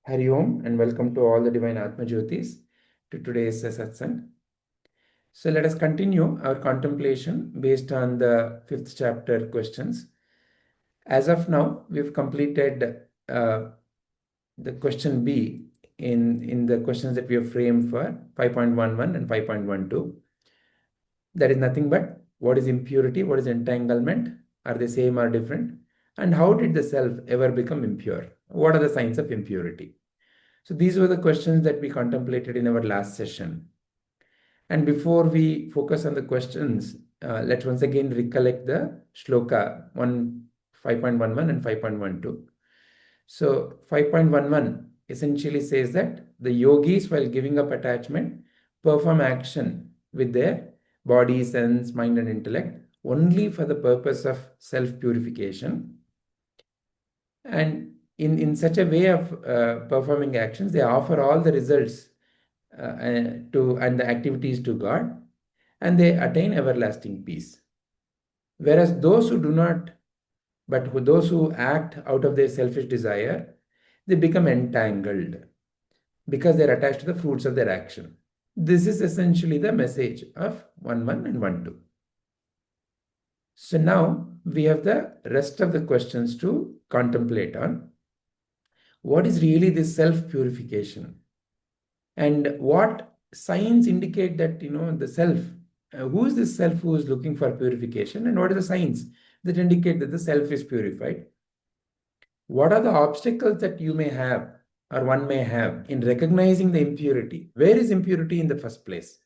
Hari Om and welcome to all the divine Atmajyotis to today's satsang. So let us continue our contemplation based on the 5th chapter questions. As of now, we've completed the question B in the questions that we have framed for 5.11 and 5.12. That is nothing but what is impurity, what is entanglement, are they same or different, and how did the self ever become impure? What are the signs of impurity? So these were the questions that we contemplated in our last session. And before we focus on the questions, let's once again recollect the shloka 5.11 and 5.12. So 5.11 essentially says that the yogis, while giving up attachment, perform action with their body, sense, mind, and intellect only for the purpose of self-purification. And in such a way of performing actions, they offer all the results and the activities to God, and they attain everlasting peace. Whereas those who do not, those who act out of their selfish desire, they become entangled because they're attached to the fruits of their action. This is essentially the message of 1.1 and 1.2. So now we have the rest of the questions to contemplate on. What is really this self-purification? And what signs indicate that, the self, who is this self who is looking for purification, and what are the signs that indicate that the self is purified? What are the obstacles that you may have or one may have in recognizing the impurity? Where is impurity in the first place?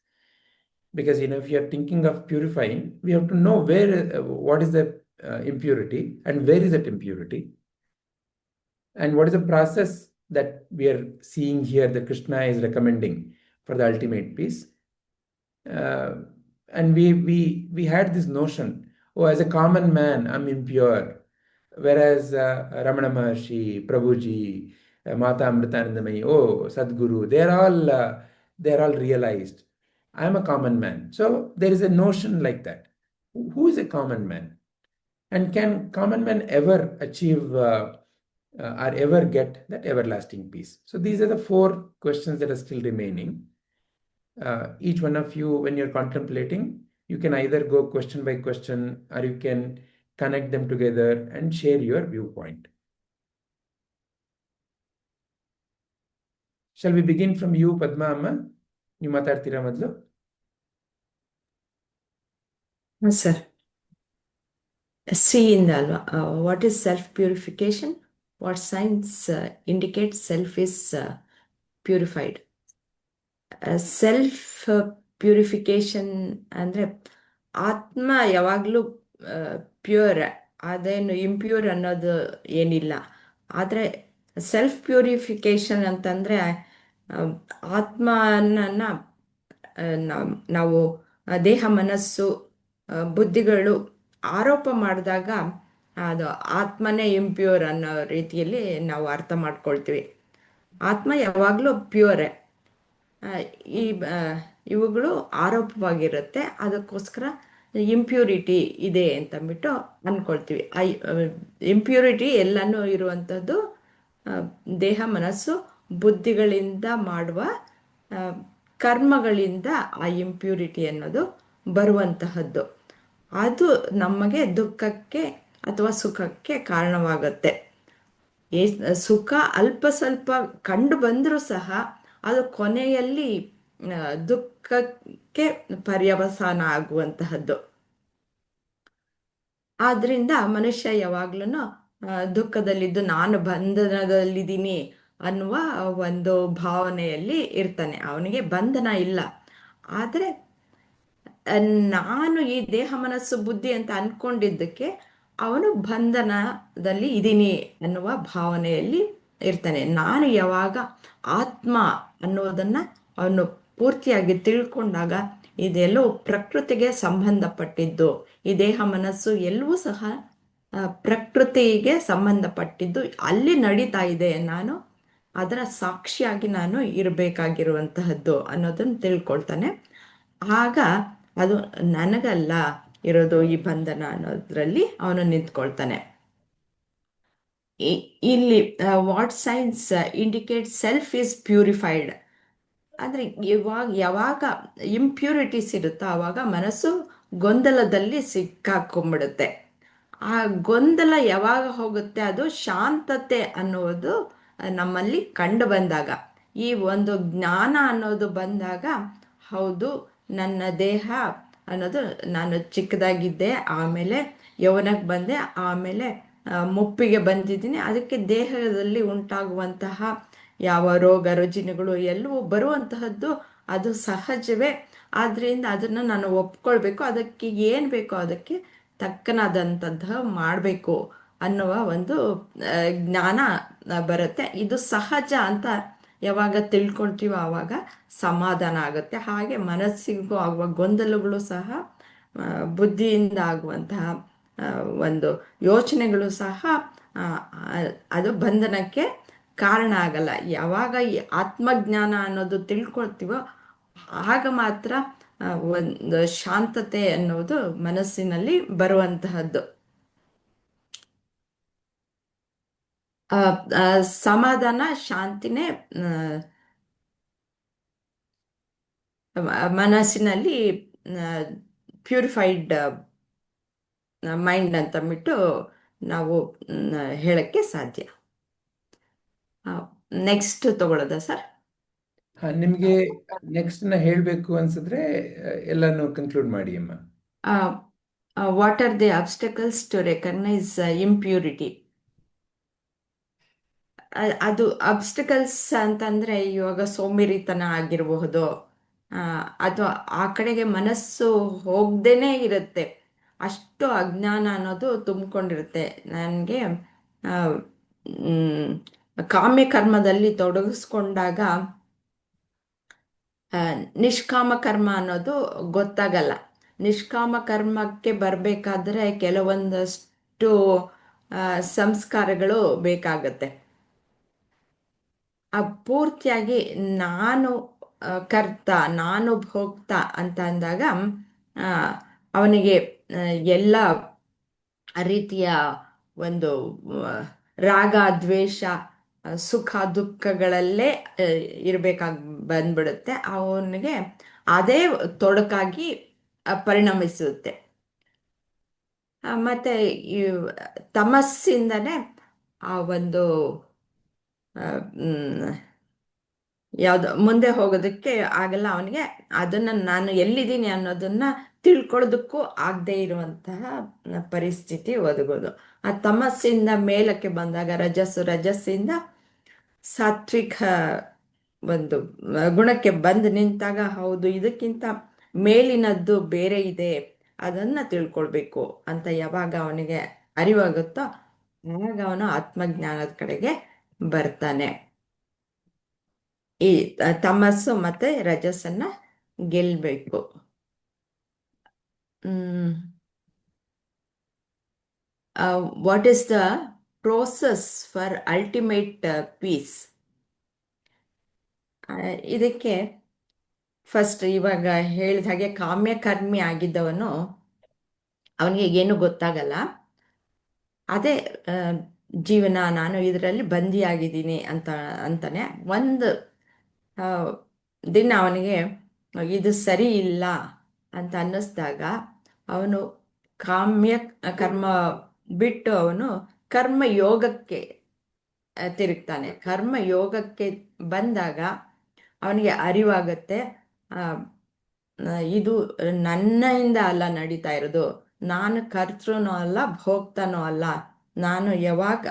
Because, if you're thinking of purifying, we have to know what is the impurity and where is that impurity, and what is the process that we are seeing here that Krishna is recommending for the ultimate peace. And we had this notion, as a common man, I'm impure. Whereas Ramana Maharshi, Prabhuji, Mata Amritanandamayi, Sadguru, they're all realized. I'm a common man. So there is a notion like that. Who is a common man? And can common man ever achieve or ever get that everlasting peace? So these are the 4 questions that are still remaining. Each one of you, when you're contemplating, you can either go question by question, or you can connect them together and share your viewpoint. Shall we begin from you, Padma Amma? You matartira madlu? Yes, sir. See in the what is self-purification? What signs indicate self is purified? Self-purification ಅಂದರೆ ಆತ್ಮ ಯಾವಾಗಲೂ pure, ಅದೇನು impure ಅನ್ನೋದು ಏನಿಲ್ಲ. ಆದರೆ self purification ಅಂತಂದರೆ ಆತ್ಮನನ್ನು ನಾವು ದೇಹ, ಮನಸ್ಸು, ಬುದ್ಧಿಗಳು ಆರೋಪ ಮಾಡಿದಾಗ ಅದು ಆತ್ಮನೇ ಇಂಪ್ಯೂರ್ ಅನ್ನೋ ರೀತಿಯಲ್ಲಿ ನಾವು ಅರ್ಥ ಮಾಡ್ಕೊಳ್ತೀವಿ. ಆತ್ಮ ಯಾವಾಗಲೂ ಪ್ಯೂರೇ. ಇವುಗಳು ಆರೋಪವಾಗಿರುತ್ತೆ, ಅದಕ್ಕೋಸ್ಕರ ಇಂಪ್ಯೂರಿಟಿ ಇದೆ ಅಂತಂದ್ಬಿಟ್ಟು ಅಂದ್ಕೊಳ್ತೀವಿ. ಇಂಪ್ಯೂರಿಟಿ ಎಲ್ಲನೂ ಇರುವಂಥದ್ದು ದೇಹ, ಮನಸ್ಸು, ಬುದ್ಧಿಗಳಿಂದ ಮಾಡುವ ಕರ್ಮಗಳಿಂದ ಆ ಇಂಪ್ಯೂರಿಟಿ ಅನ್ನೋದು ಬರುವಂತಹದ್ದು. ಅದು ನಮಗೆ ದುಃಖಕ್ಕೆ ಅಥವಾ ಸುಖಕ್ಕೆ ಕಾರಣವಾಗುತ್ತೆ. ಸುಖ ಅಲ್ಪ ಸ್ವಲ್ಪ ಕಂಡು ಬಂದರೂ ಸಹ ಅದು ಕೊನೆಯಲ್ಲಿ ದುಃಖಕ್ಕೆ ಪರ್ಯವಸಾನ ಆಗುವಂತಹದ್ದು. ಆದ್ರಿಂದ ಮನುಷ್ಯ ಯಾವಾಗ್ಲೂ ದುಃಖದಲ್ಲಿದ್ದು ನಾನು ಬಂಧನದಲ್ಲಿದ್ದೀನಿ ಅನ್ನುವ ಒಂದು ಭಾವನೆಯಲ್ಲಿ ಇರ್ತಾನೆ. ಅವನಿಗೆ ಬಂಧನ ಇಲ್ಲ, ಆದರೆ ನಾನು ಈ ದೇಹ, ಮನಸ್ಸು, ಬುದ್ಧಿ ಅಂತ ಅನ್ಕೊಂಡಿದ್ದಕ್ಕೆ ಅವನು ಬಂಧನದಲ್ಲಿ ಇದ್ದೀನಿ ಅನ್ನುವ ಭಾವನೆಯಲ್ಲಿ ಇರ್ತಾನೆ. ನಾನು ಯಾವಾಗ ಆತ್ಮ ಅನ್ನೋದನ್ನು ಅವನು ಪೂರ್ತಿಯಾಗಿ ತಿಳ್ಕೊಂಡಾಗ ಇದೆಲ್ಲವೂ ಪ್ರಕೃತಿಗೆ ಸಂಬಂಧಪಟ್ಟಿದ್ದು, ಈ ದೇಹ, ಮನಸ್ಸು ಎಲ್ಲವೂ ಸಹ ಪ್ರಕೃತಿಗೆ ಸಂಬಂಧಪಟ್ಟಿದ್ದು, ಅಲ್ಲಿ ನಡೀತಾ ಇದೆ, ನಾನು ಅದರ ಸಾಕ್ಷಿಯಾಗಿ ನಾನು ಇರಬೇಕಾಗಿರುವಂತಹದ್ದು ಅನ್ನೋದನ್ನು ತಿಳ್ಕೊಳ್ತಾನೆ. ಆಗ ಅದು ನನಗಲ್ಲ ಇರೋದು ಈ ಬಂಧನ ಅನ್ನೋದ್ರಲ್ಲಿ ಅವನು ನಿಂತ್ಕೊಳ್ತಾನೆ. ಇಲ್ಲಿ what science indicate self is purified ಅಂದರೆ ಯಾವಾಗ ಇಂಪ್ಯೂರಿಟೀಸ್ ಇರುತ್ತೋ ಆವಾಗ ಮನಸ್ಸು ಗೊಂದಲದಲ್ಲಿ ಸಿಕ್ಕಾಕೊಂಡ್ಬಿಡುತ್ತೆ. ಆ ಗೊಂದಲ ಯಾವಾಗ ಹೋಗುತ್ತೆ, ಅದು ಶಾಂತತೆ ಅನ್ನುವುದು ನಮ್ಮಲ್ಲಿ ಕಂಡು ಬಂದಾಗ, ಈ ಒಂದು ಜ್ಞಾನ ಅನ್ನೋದು ಬಂದಾಗ, ಹೌದು ನನ್ನ ದೇಹ ಅನ್ನೋದು, ನಾನು ಚಿಕ್ಕದಾಗಿದ್ದೆ, ಆಮೇಲೆ ಯೌವನಕ್ಕೆ ಬಂದೆ, ಆಮೇಲೆ ಮುಪ್ಪಿಗೆ ಬಂದಿದ್ದೀನಿ, ಅದಕ್ಕೆ ದೇಹದಲ್ಲಿ ಉಂಟಾಗುವಂತಹ ಯಾವ ರೋಗ ರುಜಿನಗಳು ಎಲ್ಲವೂ ಬರುವಂತಹದ್ದು ಅದು ಸಹಜವೇ. ಆದ್ದರಿಂದ ಅದನ್ನು ನಾನು ಒಪ್ಕೊಳ್ಬೇಕು, ಅದಕ್ಕೆ ಏನು ಬೇಕೋ ಅದಕ್ಕೆ ತಕ್ಕನಾದಂಥದ್ದು ಮಾಡಬೇಕು ಅನ್ನುವ ಒಂದು ಜ್ಞಾನ ಬರುತ್ತೆ. ಇದು ಸಹಜ ಅಂತ ಯಾವಾಗ ತಿಳ್ಕೊಳ್ತೀವೋ ಆವಾಗ ಸಮಾಧಾನ ಆಗುತ್ತೆ. ಹಾಗೆ ಮನಸ್ಸಿಗೂ ಆಗುವ ಗೊಂದಲಗಳು ಸಹ, ಬುದ್ಧಿಯಿಂದ ಆಗುವಂತಹ ಒಂದು ಯೋಚನೆಗಳು ಸಹ ಅದು ಬಂಧನಕ್ಕೆ ಕಾರಣ ಆಗಲ್ಲ. ಯಾವಾಗ ಈ ಆತ್ಮಜ್ಞಾನ ಅನ್ನೋದು ತಿಳ್ಕೊಳ್ತೀವೋ ಆಗ ಮಾತ್ರ ಒಂದು ಶಾಂತತೆ ಅನ್ನೋದು ಮನಸ್ಸಿನಲ್ಲಿ ಬರುವಂತಹದ್ದು. ಸಮಾಧಾನ, ಶಾಂತಿನೇ ಮನಸ್ಸಿನಲ್ಲಿ ಪ್ಯೂರಿಫೈಡ್ ಮೈಂಡ್ ಅಂತ ಬಿಟ್ಟು ನಾವು ಹೇಳಕ್ಕೆ ಸಾಧ್ಯ. ನೆಕ್ಸ್ಟ್ ತಗೊಳ್ಳೋದಾ ಸರ್? ನಿಮಗೆ ನೆಕ್ಸ್ಟ್ನ ಹೇಳಬೇಕು ಅನ್ಸಿದ್ರೆ ಎಲ್ಲಾನು ಕನ್ಕ್ಲೂಡ್ ಮಾಡಿ ಅಮ್ಮ. What are the obstacles to recognize impurity? ಅದು ಅಬ್ಸ್ಟಕಲ್ಸ್ ಅಂತಂದರೆ ಇವಾಗ ಸೋಂಬೇರಿತನ ಆಗಿರಬಹುದು, ಅಥವಾ ಆ ಕಡೆಗೆ ಮನಸ್ಸು ಹೋಗ್ದೇನೆ ಇರುತ್ತೆ, ಅಷ್ಟು ಅಜ್ಞಾನ ಅನ್ನೋದು ತುಂಬಿಕೊಂಡಿರುತ್ತೆ. ನನಗೆ ಕಾಮ್ಯ ಕರ್ಮದಲ್ಲಿ ತೊಡಗಿಸ್ಕೊಂಡಾಗ ನಿಷ್ಕಾಮ ಕರ್ಮ ಅನ್ನೋದು ಗೊತ್ತಾಗಲ್ಲ. ನಿಷ್ಕಾಮ ಕರ್ಮಕ್ಕೆ ಬರಬೇಕಾದ್ರೆ ಕೆಲವೊಂದಷ್ಟು ಸಂಸ್ಕಾರಗಳು ಬೇಕಾಗತ್ತೆ. ಪೂರ್ತಿಯಾಗಿ ನಾನು ಕರ್ತ, ನಾನು ಭೋಕ್ತ ಅಂತ ಅಂದಾಗ ಅವನಿಗೆ ಎಲ್ಲ ರೀತಿಯ ಒಂದು ರಾಗ ದ್ವೇಷ ಸುಖ ದುಃಖಗಳಲ್ಲೇ ಇರಬೇಕಾಗಿ ಬಂದ್ಬಿಡುತ್ತೆ. ಅವನಿಗೆ ಅದೇ ತೊಡಕಾಗಿ ಪರಿಣಮಿಸುತ್ತೆ. ಮತ್ತು ಈ ತಮಸ್ಸಿಂದನೇ ಆ ಒಂದು ಯಾವುದು ಮುಂದೆ ಹೋಗೋದಕ್ಕೆ ಆಗಲ್ಲ ಅವನಿಗೆ. ಅದನ್ನು ನಾನು ಎಲ್ಲಿದ್ದೀನಿ ಅನ್ನೋದನ್ನು ತಿಳ್ಕೊಳ್ಳೋದಕ್ಕೂ ಆಗದೆ ಇರುವಂತಹ ಪರಿಸ್ಥಿತಿ ಒದಗೋದು. ಆ ತಮಸ್ಸಿಂದ ಮೇಲಕ್ಕೆ ಬಂದಾಗ ರಜಸ್ಸಿಂದ ಸಾತ್ವಿಕ ಒಂದು ಗುಣಕ್ಕೆ ಬಂದು ನಿಂತಾಗ, ಹೌದು ಇದಕ್ಕಿಂತ ಮೇಲಿನದ್ದು ಬೇರೆ ಇದೆ, ಅದನ್ನು ತಿಳ್ಕೊಳ್ಬೇಕು ಅಂತ ಯಾವಾಗ ಅವನಿಗೆ ಅರಿವಾಗುತ್ತೋ ಆಗ ಅವನು ಆತ್ಮಜ್ಞಾನದ ಕಡೆಗೆ ಬರ್ತಾನೆ. ಈ ತಮಸ್ಸು ಮತ್ತೆ ರಜಸ್ಸನ್ನ ಗೆಲ್ಲಬೇಕು. What is the process for ultimate peace? ಇದಕ್ಕೆ ಫಸ್ಟ್ ಇವಾಗ ಹೇಳಿದ ಹಾಗೆ ಕಾಮ್ಯಕರ್ಮಿ ಆಗಿದ್ದವನು, ಅವನಿಗೆ ಏನು ಗೊತ್ತಾಗಲ್ಲ. ಅದೇ ಜೀವನ, ನಾನು ಇದರಲ್ಲಿ ಬಂದಿಯಾಗಿದ್ದೀನಿ ಅಂತಾನೆ. ಒಂದು ದಿನ ಅವನಿಗೆ ಇದು ಸರಿ ಇಲ್ಲ ಅಂತ ಅನ್ನಿಸ್ದಾಗ ಅವನು ಕಾಮ್ಯ ಕರ್ಮ ಬಿಟ್ಟು ಅವನು ಕರ್ಮಯೋಗಕ್ಕೆ ತಿರುಗ್ತಾನೆ. ಕರ್ಮಯೋಗಕ್ಕೆ ಬಂದಾಗ ಅವನಿಗೆ ಅರಿವಾಗುತ್ತೆ, ಇದು ನನ್ನಿಂದ ಅಲ್ಲ ನಡೀತಾ ಇರೋದು, ನಾನು ಕರ್ತೃನೂ ಅಲ್ಲ ಭೋಕ್ತನೂ ಅಲ್ಲ. ನಾನು ಯಾವಾಗ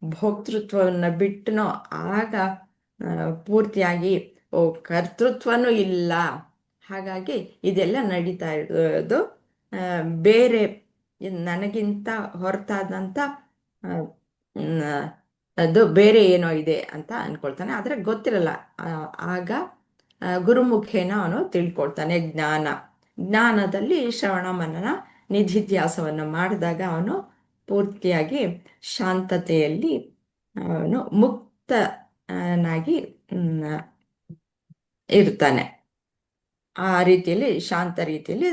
ಭೋಕ್ತೃತ್ವವನ್ನು ಬಿಟ್ಟನೋ ಆಗ ಪೂರ್ತಿಯಾಗಿ ಕರ್ತೃತ್ವನೂ ಇಲ್ಲ. ಹಾಗಾಗಿ ಇದೆಲ್ಲ ನಡೀತಾ ಇರೋದು ಬೇರೆ ನನಗಿಂತ ಹೊರತಾದಂಥ ಅದು ಬೇರೆ ಏನೋ ಇದೆ ಅಂತ ಅಂದ್ಕೊಳ್ತಾನೆ. ಆದರೆ ಗೊತ್ತಿರಲ್ಲ. ಆಗ ಗುರುಮುಖೇನ ಅವನು ತಿಳ್ಕೊಳ್ತಾನೆ. ಜ್ಞಾನದಲ್ಲಿ ಶ್ರವಣ ಮನನ ನಿಧಿಧ್ಯಾಸವನ್ನು ಮಾಡಿದಾಗ ಅವನು ಪೂರ್ತಿಯಾಗಿ ಶಾಂತತೆಯಲ್ಲಿ ಅವನು ಮುಕ್ತನಾಗಿ ಇರ್ತಾನೆ. ಆ ರೀತಿಯಲ್ಲಿ ಶಾಂತ ರೀತಿಯಲ್ಲಿ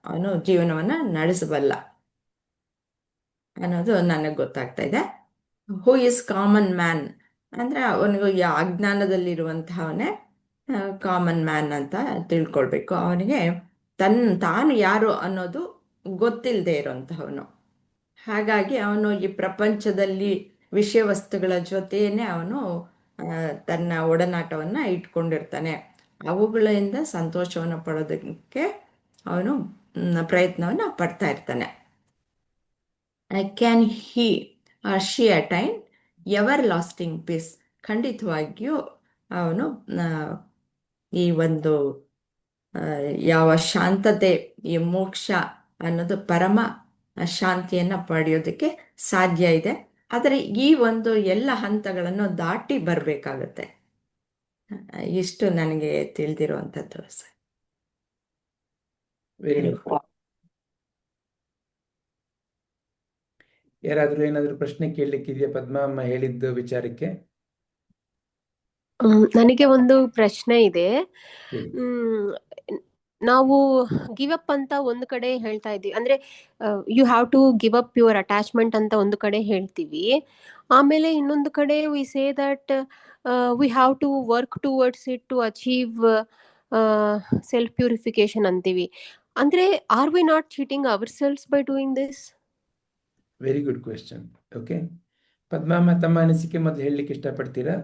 ಅವನು ಜೀವನವನ್ನು ನಡೆಸಬಲ್ಲ ಅನ್ನೋದು ನನಗೆ ಗೊತ್ತಾಗ್ತಾ ಇದೆ. ಹೂ ಇಸ್ ಕಾಮನ್ ಮ್ಯಾನ್ ಅಂದರೆ ಅವನಿಗೆ ಅಜ್ಞಾನದಲ್ಲಿರುವಂತಹವನೇ ಕಾಮನ್ ಮ್ಯಾನ್ ಅಂತ ತಿಳ್ಕೊಳ್ಬೇಕು. ಅವನಿಗೆ ತಾನು ಯಾರು ಅನ್ನೋದು ಗೊತ್ತಿಲ್ಲದೆ ಇರೋಂತಹವನು. ಹಾಗಾಗಿ ಅವನು ಈ ಪ್ರಪಂಚದಲ್ಲಿ ವಿಷಯ ವಸ್ತುಗಳ ಜೊತೆಯೇ ಅವನು ತನ್ನ ಒಡನಾಟವನ್ನು ಇಟ್ಕೊಂಡಿರ್ತಾನೆ. ಅವುಗಳಿಂದ ಸಂತೋಷವನ್ನು ಪಡೋದಕ್ಕೆ ಅವನು ಪ್ರಯತ್ನವನ್ನು ಪಡ್ತಾ ಇರ್ತಾನೆ. Can he or she attain everlasting peace? ಖಂಡಿತವಾಗಿಯೂ ಅವನು ಈ ಒಂದು ಯಾವ ಶಾಂತತೆ, ಈ ಮೋಕ್ಷ ಅನ್ನೋದು ಪರಮ ಶಾಂತಿಯನ್ನು ಪಡೆಯೋದಕ್ಕೆ ಸಾಧ್ಯ ಇದೆ. ಆದರೆ ಈ ಒಂದು ಎಲ್ಲ ಹಂತಗಳನ್ನು ದಾಟಿ ಬರಬೇಕಾಗತ್ತೆ. ಇಷ್ಟು ನನಗೆ ತಿಳಿದಿರುವಂಥದ್ದು ಸರ್. Very good. ಯಾರಾದರೂ ಏನಾದರೂ ಪ್ರಶ್ನೆ ಕೇಳಲಿಕ್ಕಿದೆಯಾ ಪದ್ಮ ಅಮ್ಮ ಹೇಳಿದ್ದು ವಿಚಾರಕ್ಕೆ? ನನಗೆ ಒಂದು ಪ್ರಶ್ನೆ ಇದೆ. ಹೇಳಿ. ನಾವು ಗಿವ್ ಅಪ್ ಅಂತ ಒಂದು ಕಡೆ ಹೇಳ್ತಾ ಇದ್ದೀವಿ, ಅಂದ್ರೆ you have to give up your attachment ಅಂತ ಒಂದು ಕಡೆ ಹೇಳ್ತೀವಿ. ಆಮೇಲೆ ಇನ್ನೊಂದು ಕಡೆ we say that we have to work towards it to achieve self purification ಅಂತೀವಿ. ಅಂದ್ರೆ are we not cheating ourselves by doing this? Very good question. Okay, Padmamma ತಮ್ಮ ಅನಿಸಿಕೆ ಮೊದಲು ಹೇಳಲಿಕ್ಕೆ ಇಷ್ಟಪಡ್ತೀರಾ?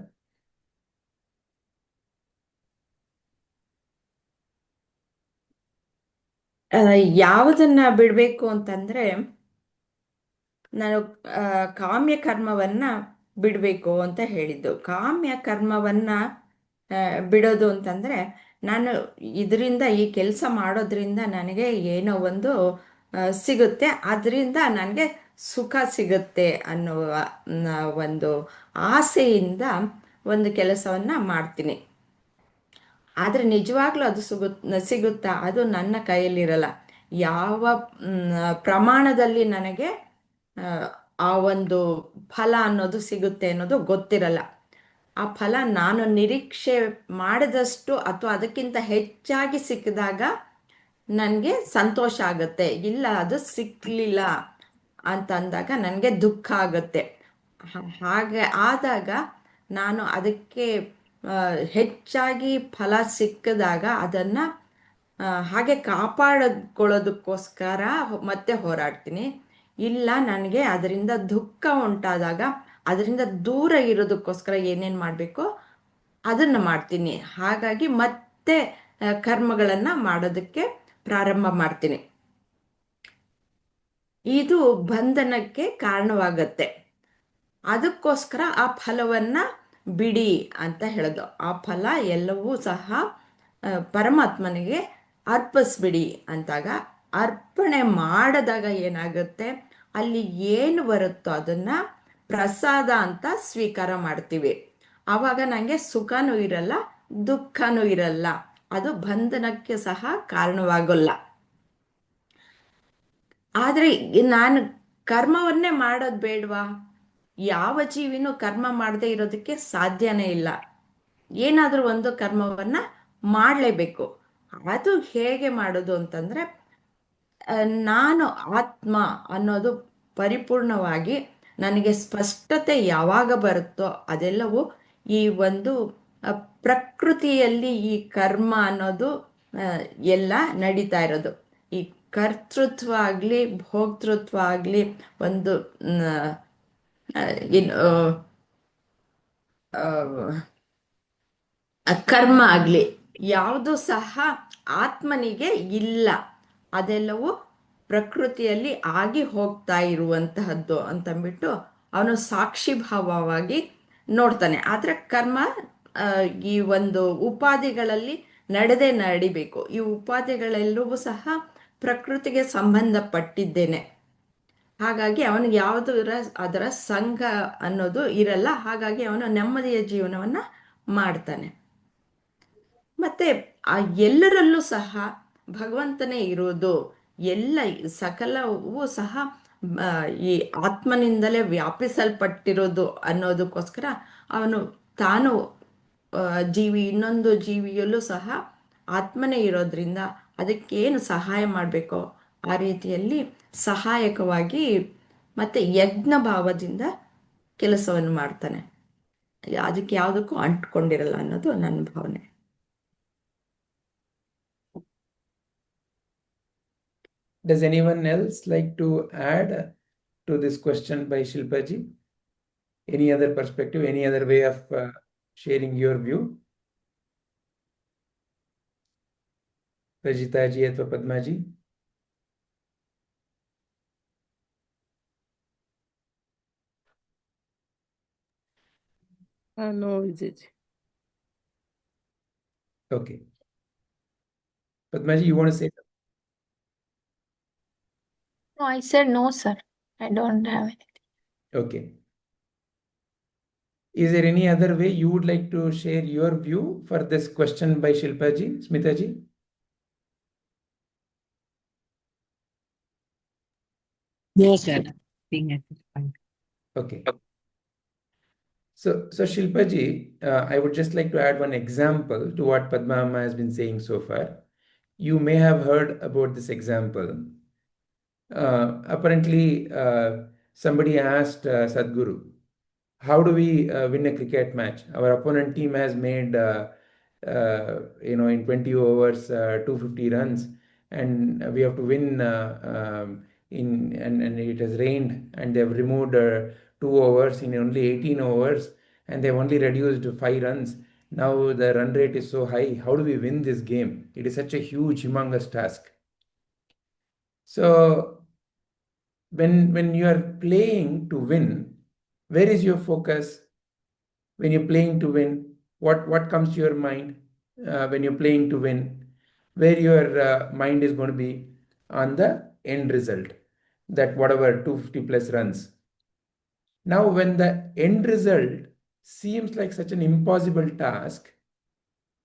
ಯಾವುದನ್ನ ಬಿಡಬೇಕು ಅಂತಂದ್ರೆ, ನಾನು ಕಾಮ್ಯ ಕರ್ಮವನ್ನ ಬಿಡಬೇಕು ಅಂತ ಹೇಳಿದ್ದು. ಕಾಮ್ಯ ಕರ್ಮವನ್ನ ಬಿಡೋದು ಅಂತಂದ್ರೆ, ನಾನು ಇದರಿಂದ ಈ ಕೆಲಸ ಮಾಡೋದ್ರಿಂದ ನನಗೆ ಏನೋ ಒಂದು ಸಿಗುತ್ತೆ, ಅದರಿಂದ ನನಗೆ ಸುಖ ಸಿಗುತ್ತೆ ಅನ್ನುವ ಒಂದು ಆಸೆಯಿಂದ ಒಂದು ಕೆಲಸವನ್ನ ಮಾಡ್ತೀನಿ. ಆದರೆ ನಿಜವಾಗ್ಲೂ ಅದು ಸಿಗುತ್ತಾ? ಅದು ನನ್ನ ಕೈಯಲ್ಲಿರಲ್ಲ. ಯಾವ ಪ್ರಮಾಣದಲ್ಲಿ ನನಗೆ ಆ ಒಂದು ಫಲ ಅನ್ನೋದು ಸಿಗುತ್ತೆ ಅನ್ನೋದು ಗೊತ್ತಿರಲ್ಲ. ಆ ಫಲ ನಾನು ನಿರೀಕ್ಷೆ ಮಾಡಿದಷ್ಟು ಅಥವಾ ಅದಕ್ಕಿಂತ ಹೆಚ್ಚಾಗಿ ಸಿಕ್ಕಿದಾಗ ನನಗೆ ಸಂತೋಷ ಆಗುತ್ತೆ. ಇಲ್ಲ, ಅದು ಸಿಕ್ಕಲಿಲ್ಲ ಅಂತಂದಾಗ ನನಗೆ ದುಃಖ ಆಗುತ್ತೆ. ಹಾಗೆ ಆದಾಗ ನಾನು ಅದಕ್ಕೆ ಹೆಚ್ಚಾಗಿ ಫಲ ಸಿಕ್ಕಿದಾಗ ಅದನ್ನು ಹಾಗೆ ಕಾಪಾಡಿಕೊಳ್ಳೋದಕ್ಕೋಸ್ಕರ ಮತ್ತೆ ಹೋರಾಡ್ತೀನಿ. ಇಲ್ಲ, ನನಗೆ ಅದರಿಂದ ದುಃಖ ಉಂಟಾದಾಗ ಅದರಿಂದ ದೂರ ಇರೋದಕ್ಕೋಸ್ಕರ ಏನೇನು ಮಾಡಬೇಕೋ ಅದನ್ನು ಮಾಡ್ತೀನಿ. ಹಾಗಾಗಿ ಮತ್ತೆ ಕರ್ಮಗಳನ್ನು ಮಾಡೋದಕ್ಕೆ ಪ್ರಾರಂಭ ಮಾಡ್ತೀನಿ. ಇದು ಬಂಧನಕ್ಕೆ ಕಾರಣವಾಗತ್ತೆ. ಅದಕ್ಕೋಸ್ಕರ ಆ ಫಲವನ್ನ ಬಿಡಿ ಅಂತ ಹೇಳೋದು. ಆ ಫಲ ಎಲ್ಲವೂ ಸಹ ಪರಮಾತ್ಮನಿಗೆ ಅರ್ಪಿಸ್ಬಿಡಿ ಅಂತಾಗ, ಅರ್ಪಣೆ ಮಾಡದಾಗ ಏನಾಗುತ್ತೆ, ಅಲ್ಲಿ ಏನು ಬರುತ್ತೋ ಅದನ್ನ ಪ್ರಸಾದ ಅಂತ ಸ್ವೀಕಾರ ಮಾಡ್ತೀವಿ. ಆವಾಗ ನನಗೆ ಸುಖನೂ ಇರಲ್ಲ, ದುಃಖನೂ ಇರಲ್ಲ. ಅದು ಬಂಧನಕ್ಕೆ ಸಹ ಕಾರಣವಾಗಲ್ಲ. ಆದರೆ ನಾನು ಕರ್ಮವನ್ನೇ ಮಾಡೋದು ಬೇಡವಾ? ಯಾವ ಜೀವಿನೂ ಕರ್ಮ ಮಾಡದೇ ಇರೋದಕ್ಕೆ ಸಾಧ್ಯನೇ ಇಲ್ಲ. ಏನಾದರೂ ಒಂದು ಕರ್ಮವನ್ನ ಮಾಡಲೇಬೇಕು. ಅದು ಹೇಗೆ ಮಾಡೋದು ಅಂತಂದ್ರೆ, ನಾನು ಆತ್ಮ ಅನ್ನೋದು ಪರಿಪೂರ್ಣವಾಗಿ ನನಗೆ ಸ್ಪಷ್ಟತೆ ಯಾವಾಗ ಬರುತ್ತೋ ಅದೆಲ್ಲವೂ ಈ ಒಂದು ಪ್ರಕೃತಿಯಲ್ಲಿ ಈ ಕರ್ಮ ಅನ್ನೋದು ಎಲ್ಲ ನಡೀತಾ ಇರೋದು. ಈ ಕರ್ತೃತ್ವ ಆಗಲಿ ಭೋಕ್ತೃತ್ವ ಆಗಲಿ ಒಂದು ಕರ್ಮ ಆಗಲಿ ಯಾವುದು ಸಹ ಆತ್ಮನಿಗೆ ಇಲ್ಲ. ಅದೆಲ್ಲವೂ ಪ್ರಕೃತಿಯಲ್ಲಿ ಆಗಿ ಹೋಗ್ತಾ ಇರುವಂತಹದ್ದು ಅಂತಂದ್ಬಿಟ್ಟು ಅವನು ಸಾಕ್ಷಿಭಾವವಾಗಿ ನೋಡ್ತಾನೆ. ಆದರೆ ಕರ್ಮ ಈ ಒಂದು ಉಪಾಧಿಗಳಲ್ಲಿ ನಡಿಬೇಕು. ಈ ಉಪಾಧಿಗಳೆಲ್ಲವೂ ಸಹ ಪ್ರಕೃತಿಗೆ ಸಂಬಂಧಪಟ್ಟಿದ್ದೇನೆ. ಹಾಗಾಗಿ ಅವನಿಗೆ ಯಾವುದು ಅದರ ಸಂಘ ಅನ್ನೋದು ಇರಲ್ಲ. ಹಾಗಾಗಿ ಅವನು ನೆಮ್ಮದಿಯ ಜೀವನವನ್ನ ಮಾಡ್ತಾನೆ. ಮತ್ತೆ ಆ ಎಲ್ಲರಲ್ಲೂ ಸಹ ಭಗವಂತನೇ ಇರೋದು. ಎಲ್ಲ ಸಕಲವೂ ಸಹ ಈ ಆತ್ಮನಿಂದಲೇ ವ್ಯಾಪಿಸಲ್ಪಟ್ಟಿರೋದು ಅನ್ನೋದಕ್ಕೋಸ್ಕರ ಅವನು ತಾನು ಜೀವಿ, ಇನ್ನೊಂದು ಜೀವಿಯಲ್ಲೂ ಸಹ ಆತ್ಮನೇ ಇರೋದ್ರಿಂದ ಅದಕ್ಕೇನು ಸಹಾಯ ಮಾಡಬೇಕೋ ಆ ರೀತಿಯಲ್ಲಿ ಸಹಾಯಕವಾಗಿ ಮತ್ತೆ ಯಜ್ಞ ಭಾವದಿಂದ ಕೆಲಸವನ್ನು ಮಾಡ್ತಾನೆ. ಅದಕ್ಕೆ ಯಾವುದಕ್ಕೂ ಅಂಟ್ಕೊಂಡಿರಲ್ಲ ಅನ್ನೋದು ನನ್ನ ಭಾವನೆ. Does anyone else like to add to this question by Shilpaji? Any other perspective, any other way of sharing your view? Rajitaji athwa Padmaji? No, Vijay. Okay. Padmaji, you want to say something? No, I said no, sir. I don't have anything. Okay. Is there any other way you would like to share your view for this question by Shilpaji, Smitaji? No, sir. Nothing at this point. Okay. So Shilpaji, I would just like to add one example to what Padma Amma has been saying so far. You may have heard about this example. Apparently, somebody asked Sadhguru, how do we win a cricket match? Our opponent team has made, in 20 overs, 250 runs, and we have to win. And it has rained, and they have removed 2 overs in only 18 overs, and they have only reduced 5 runs. Now the run rate is so high. How do we win this game? It is such a huge, humongous task. So when you are playing to win, where is your focus? When you're playing to win, what comes to your mind when you're playing to win? Where your mind is going to be on the end result, that whatever 250 plus runs. Now, when the end result seems like such an impossible task,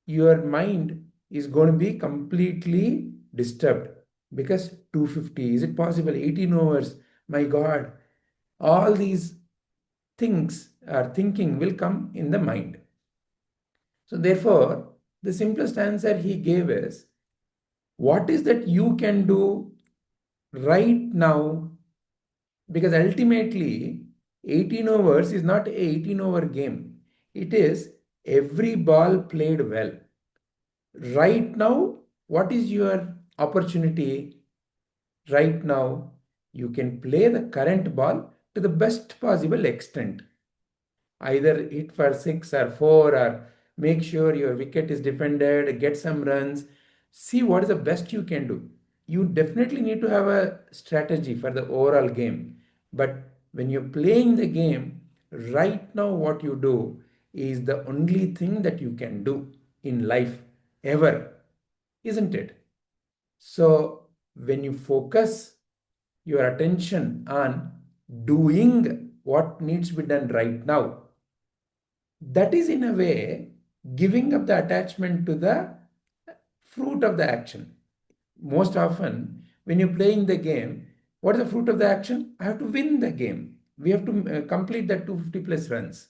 your mind is going to be completely disturbed, because 250, is it possible? 18 overs, my God. All these things or thinking will come in the mind. So therefore, the simplest answer he gave is, what is that you can do right now? Because ultimately, 18 overs is not a 18 over game. It is every ball played well. Right now, what is your opportunity? Right now, you can play the current ball to the best possible extent. Either hit for 6 or 4, or make sure your wicket is defended, get some runs. See what is the best you can do. You definitely need to have a strategy for the overall game. But when you're playing the game, right now what you do is the only thing that you can do in life ever, isn't it? So when you focus your attention on doing what needs to be done right now, that is in a way giving up the attachment to the fruit of the action. Most often, when you're playing the game, what is the fruit of the action? I have to win the game. We have to complete that 250 plus runs.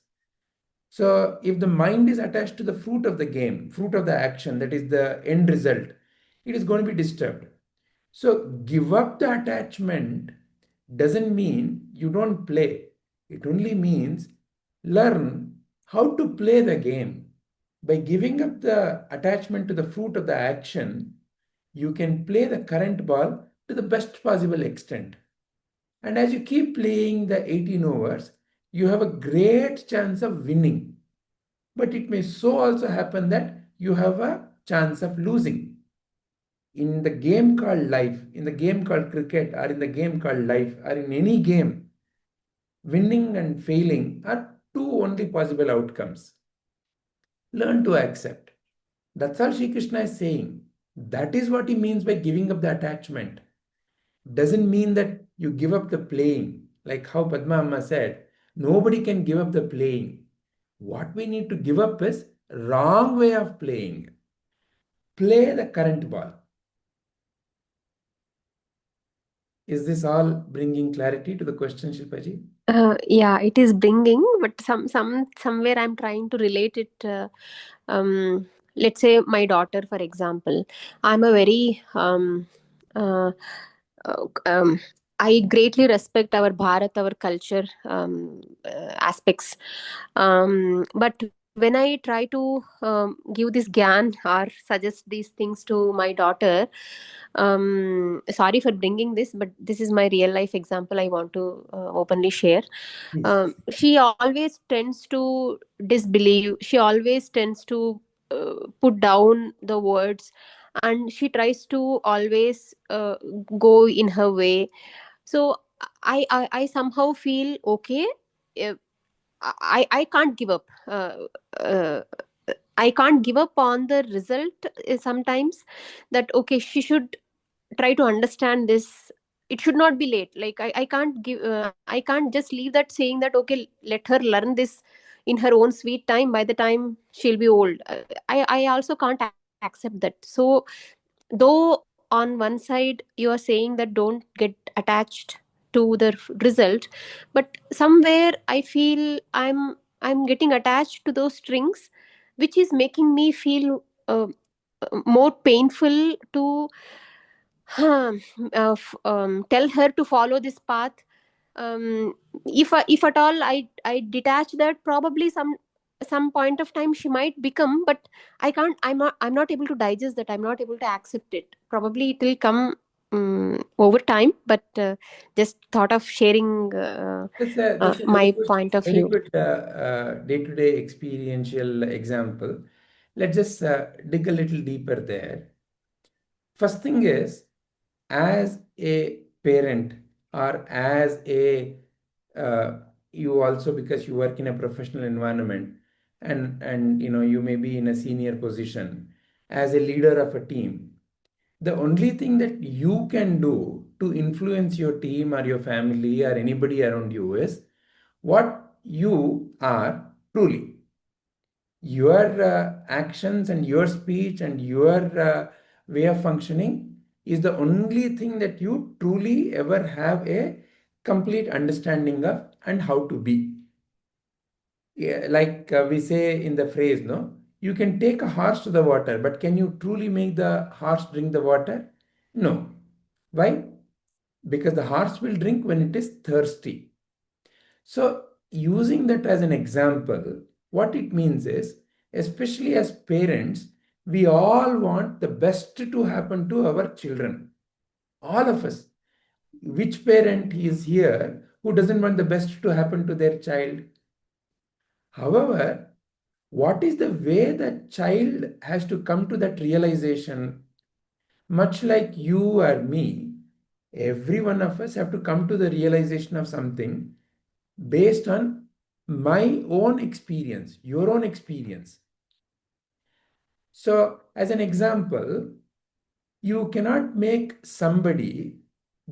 So if the mind is attached to the fruit of the game, fruit of the action, that is the end result, it is going to be disturbed. So give up the attachment doesn't mean you don't play. It only means learn how to play the game. By giving up the attachment to the fruit of the action, you can play the current ball to the best possible extent. And as you keep playing the 18 overs, you have a great chance of winning. But it may so also happen that you have a chance of losing. In the game called life, in the game called cricket, or in the game called life, or in any game, winning and failing are two only possible outcomes. Learn to accept. That's all Sri Krishna is saying. That is what he means by giving up the attachment. Doesn't mean that you give up the playing. Like how Padma Amma said, nobody can give up the playing. What we need to give up is wrong way of playing. Play the current ball. Is this all bringing clarity to the question, Shilpaji? Yeah, it is bringing, but somewhere I'm trying to relate it. Let's say my daughter, for example. I'm a very I greatly respect our Bharat, our culture aspects. But when I try to give this gyan or suggest these things to my daughter, sorry for bringing this, but this is my real life example I want to openly share. Yes. She always tends to disbelieve. She always tends to put down the words, and she tries to always go in her way. So I somehow feel okay. uh, I can't give up. Uh, I can't give up on the result sometimes. That okay, she should try to understand this. It should not be late. Like I can't give. I can't just leave that saying that okay, let her learn this in her own sweet time. By the time she'll be old, I also can't accept that. So though on one side you are saying that don't get attached to the result, but somewhere I feel I'm getting attached to those strings, which is making me feel more painful to um, tell her to follow this path. If at all I detach that, probably some point of time she might become, but I'm not able to digest that. I'm not able to accept it. Probably it will come over time, but just thought of sharing That's a my point of very view. good day-to-day experiential example. Let's just dig a little deeper there. First thing is, as a parent or as a you also, because you work in a professional environment, and you may be in a senior position as a leader of a team, the only thing that you can do to influence your team or your family or anybody around you is what you are truly. Your actions and your speech and your way of functioning is the only thing that you truly ever have a complete understanding of and how to be. Yeah, like we say in the phrase, no, you can take a horse to the water, but can you truly make the horse drink the water? No. Why? Because the horse will drink when it is thirsty. So, using that as an example, what it means is, especially as parents, we all want the best to happen to our children. All of us. Which parent is here who doesn't want the best to happen to their child? However, what is the way the child has to come to that realization? Much like you or me, every one of us have to come to the realization of something based on my own experience, your own experience. So, as an example, you cannot make somebody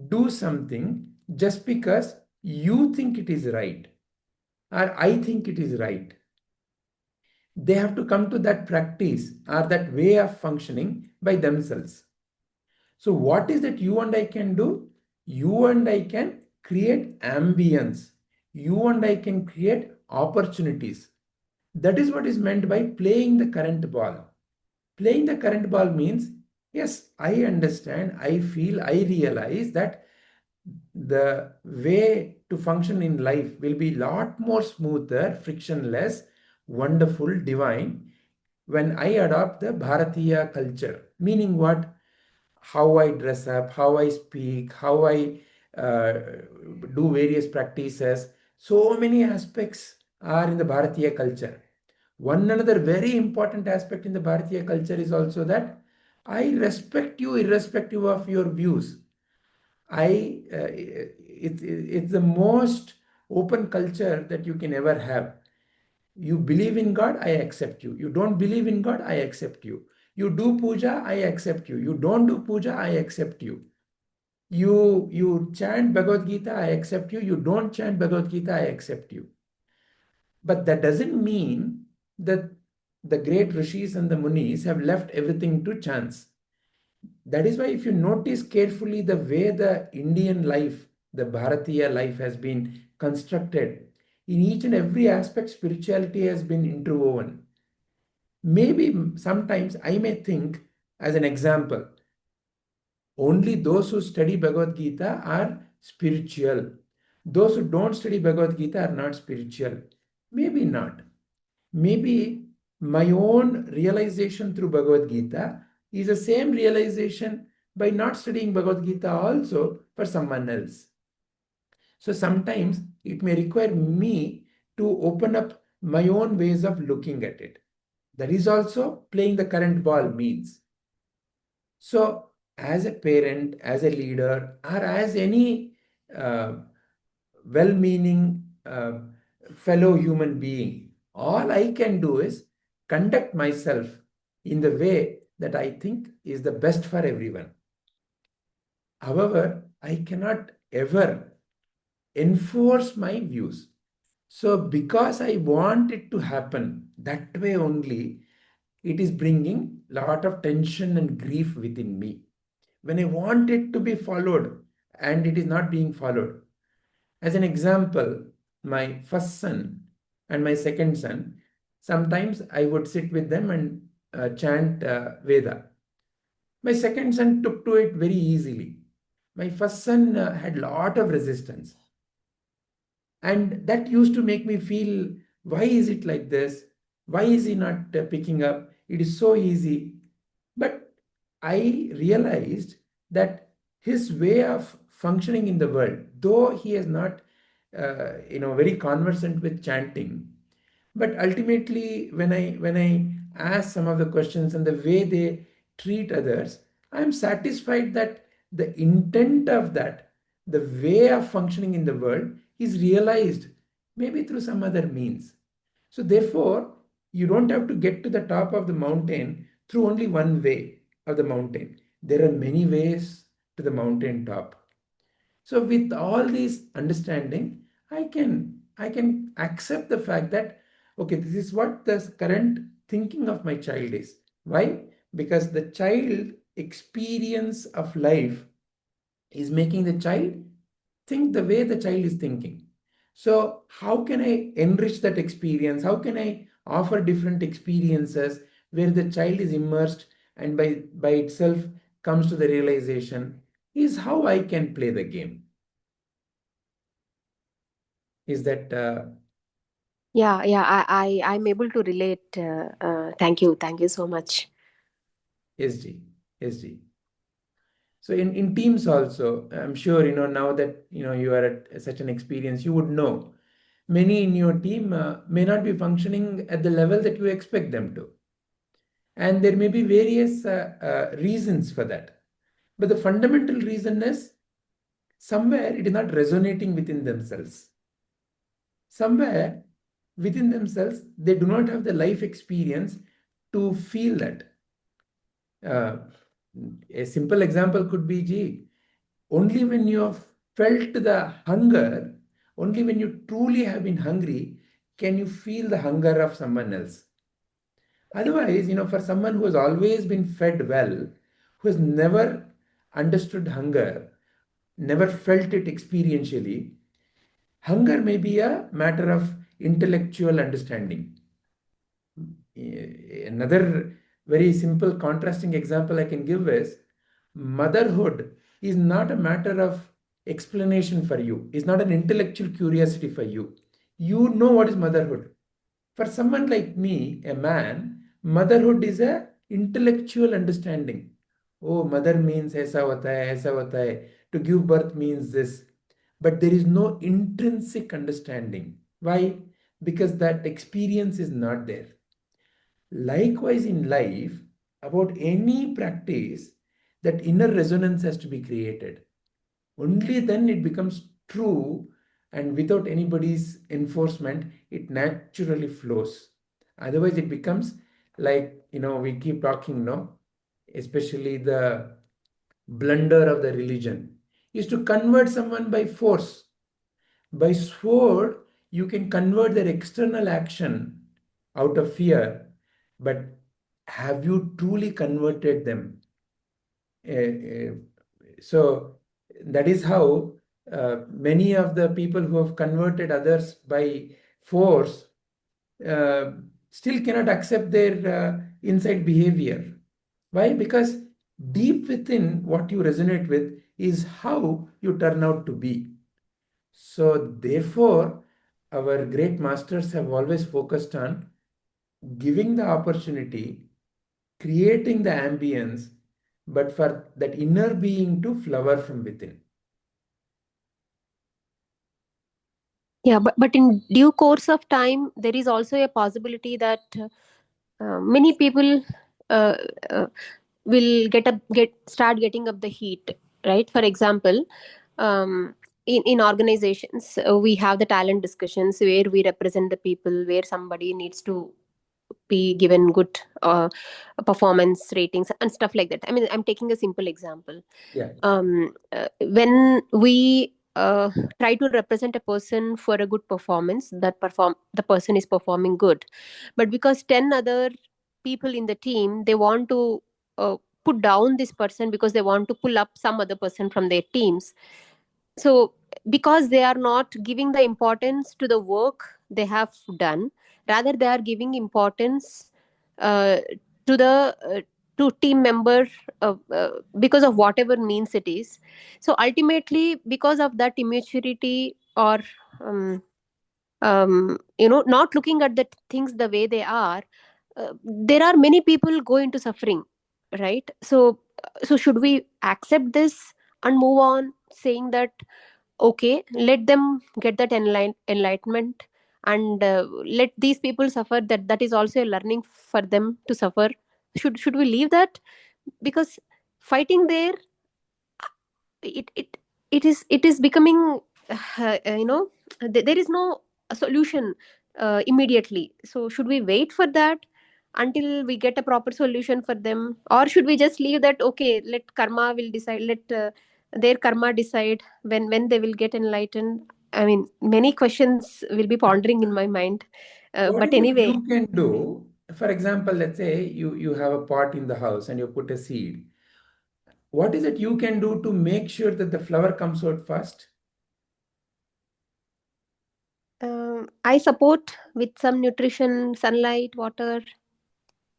do something just because you think it is right or I think it is right. They have to come to that practice or that way of functioning by themselves. So, what is that you and I can do? You and I can create ambience. You and I can create opportunities. That is what is meant by playing the current ball. Playing the current ball means, yes, I understand, I feel, I realize that the way to function in life will be a lot more smoother, frictionless, wonderful, divine when I adopt the Bharatiya culture. Meaning what? How I dress up, how I speak, how I uh, do various practices. So many aspects are in the Bharatiya culture. One another very important aspect in the Bharatiya culture is also that I respect you irrespective of your views. It's the most open culture that you can ever have. You believe in God, I accept you. You don't believe in God, I accept you. You do puja, I accept you. You don't do puja, I accept you. You chant Bhagavad Gita, I accept you. You don't chant Bhagavad Gita, I accept you. But that doesn't mean that the great rishis and the munis have left everything to chance. That is why, if you notice carefully the way the Indian life, the Bharatiya life has been constructed, in each and every aspect, spirituality has been interwoven. Maybe sometimes I may think, as an example, only those who study Bhagavad Gita are spiritual. Those who don't study Bhagavad Gita are not spiritual. Maybe not. Maybe my own realization through Bhagavad Gita is the same realization by not studying Bhagavad Gita also for someone else. So sometimes it may require me to open up my own ways of looking at it. That is also playing the current ball means. So as a parent, as a leader, or as any well-meaning fellow human being, all I can do is conduct myself in the way that I think is the best for everyone. However, I cannot ever enforce my views. So because I want it to happen that way only, it is bringing a lot of tension and grief within me. When I want it to be followed and it is not being followed. As an example, my first son and my second son, sometimes I would sit with them and chant Veda. My second son took to it very easily. My first son had a lot of resistance. And that used to make me feel, why is it like this? Why is he not picking up? It is so easy. But I realized that his way of functioning in the world, though he is not, very conversant with chanting, but ultimately, when I ask some of the questions and the way they treat others, I am satisfied that the intent of that, the way of functioning in the world, is realized maybe through some other means. So therefore, you don't have to get to the top of the mountain through only one way of the mountain. There are many ways to the mountain top. So with all these understanding, I can accept the fact that okay, this is what the current thinking of my child is. Why? Because the child experience of life is making the child think the way the child is thinking. So how can I enrich that experience? How can I offer different experiences where the child is immersed and by itself comes to the realization is how I can play the game. Is that Yeah, I'm able to relate. Thank you so much. SG? SG. So in teams also, I'm sure now that you are at such an experience, you would know many in your team may not be functioning at the level that you expect them to, and there may be various reasons for that. But the fundamental reason is somewhere it is not resonating within themselves. Somewhere within themselves, they do not have the life experience to feel that. A simple example could be, gee, only when you have felt the hunger, only when you truly have been hungry, can you feel the hunger of someone else. Otherwise, for someone who has always been fed well, who has never understood hunger, never felt it experientially, hunger may be a matter of intellectual understanding. Another very simple contrasting example I can give is motherhood is not a matter of explanation for you, is not an intellectual curiosity for you. You know what is motherhood. For someone like me, a man, motherhood is a intellectual understanding. Oh, mother means aisa hota hai, aisa hota hai. To give birth means this. But there is no intrinsic understanding. Why? Because that experience is not there. Likewise, in life, about any practice, that inner resonance has to be created. Only then it becomes true, and without anybody's enforcement, it naturally flows. Otherwise, it becomes like, we keep talking, no? Especially the blunder of the religion is to convert someone by force. By sword, you can convert their external action out of fear, but have you truly converted them? So that is how many of the people who have converted others by force uh, still cannot accept their inside behavior. Why? Because deep within what you resonate with is how you turn out to be. So, therefore, our great masters have always focused on giving the opportunity, creating the ambience, but for that inner being to flower from within. Yeah, but in due course of time, there is also a possibility that many people uh, uh, will start getting up the heat, right? For example, in organizations, we have the talent discussions where we represent the people, where somebody needs to be given good performance ratings and stuff like that. I mean, I'm taking a simple example. Yeah. When we try to represent a person for a good performance, the person is performing good, but because 10 other people in the team, they want to put down this person because they want to pull up some other person from their teams. So because they are not giving the importance to the work they have done, rather they are giving importance uh, to the to team member, because of whatever means it is. So ultimately, because of that immaturity, or um, not looking at the things the way they are, there are many people go into suffering, right? So should we accept this and move on, saying that okay, let them get that enlightenment, and let these people suffer, that is also a learning for them to suffer? Should we leave that? Because fighting there, it is becoming there is no solution immediately. So should we wait for that until we get a proper solution for them, or should we just leave that, okay, let karma will decide, let their karma decide when they will get enlightened? I mean, many questions will be pondering in my mind, What but is it anyway. you can do? For example, let's say you have a pot in the house and you put a seed. What is it you can do to make sure that the flower comes out fast? I support with some nutrition, sunlight, water.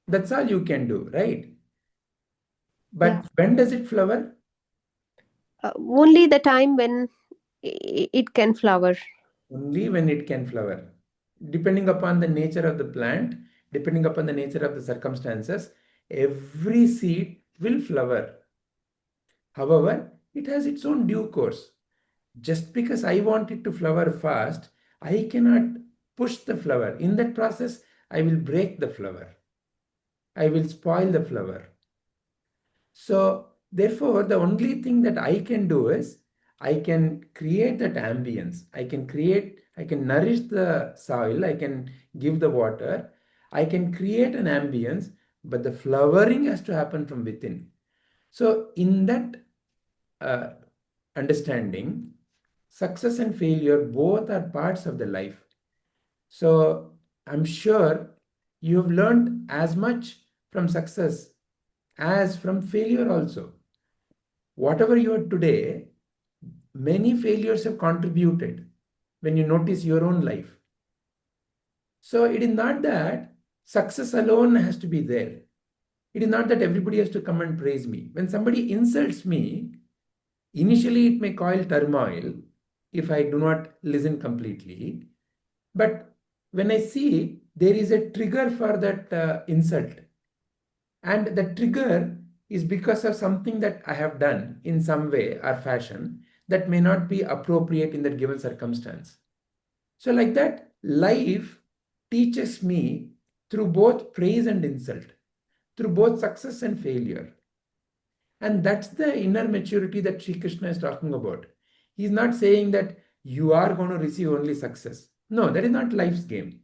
That's all you can do, right? Yeah. But when does it flower? Only the time when it can flower. Only when it can flower. Depending upon the nature of the plant, depending upon the nature of the circumstances, every seed will flower. However, it has its own due course. Just because I want it to flower fast, I cannot push the flower. In that process, I will break the flower. I will spoil the flower. So, therefore, the only thing that I can do is I can create that ambience. I can nourish the soil, I can give the water, I can create an ambience, but the flowering has to happen from within. So, in that uh, understanding, success and failure both are parts of the life. So, I'm sure you have learned as much from success as from failure also. Whatever you are today, many failures have contributed when you notice your own life. So it is not that success alone has to be there. It is not that everybody has to come and praise me. When somebody insults me, initially it may cause turmoil if I do not listen completely. But when I see there is a trigger for that insult, and the trigger is because of something that I have done in some way or fashion that may not be appropriate in that given circumstance. So, like that, life teaches me through both praise and insult, through both success and failure. And that's the inner maturity that Sri Krishna is talking about. He's not saying that you are going to receive only success. No, that is not life's game.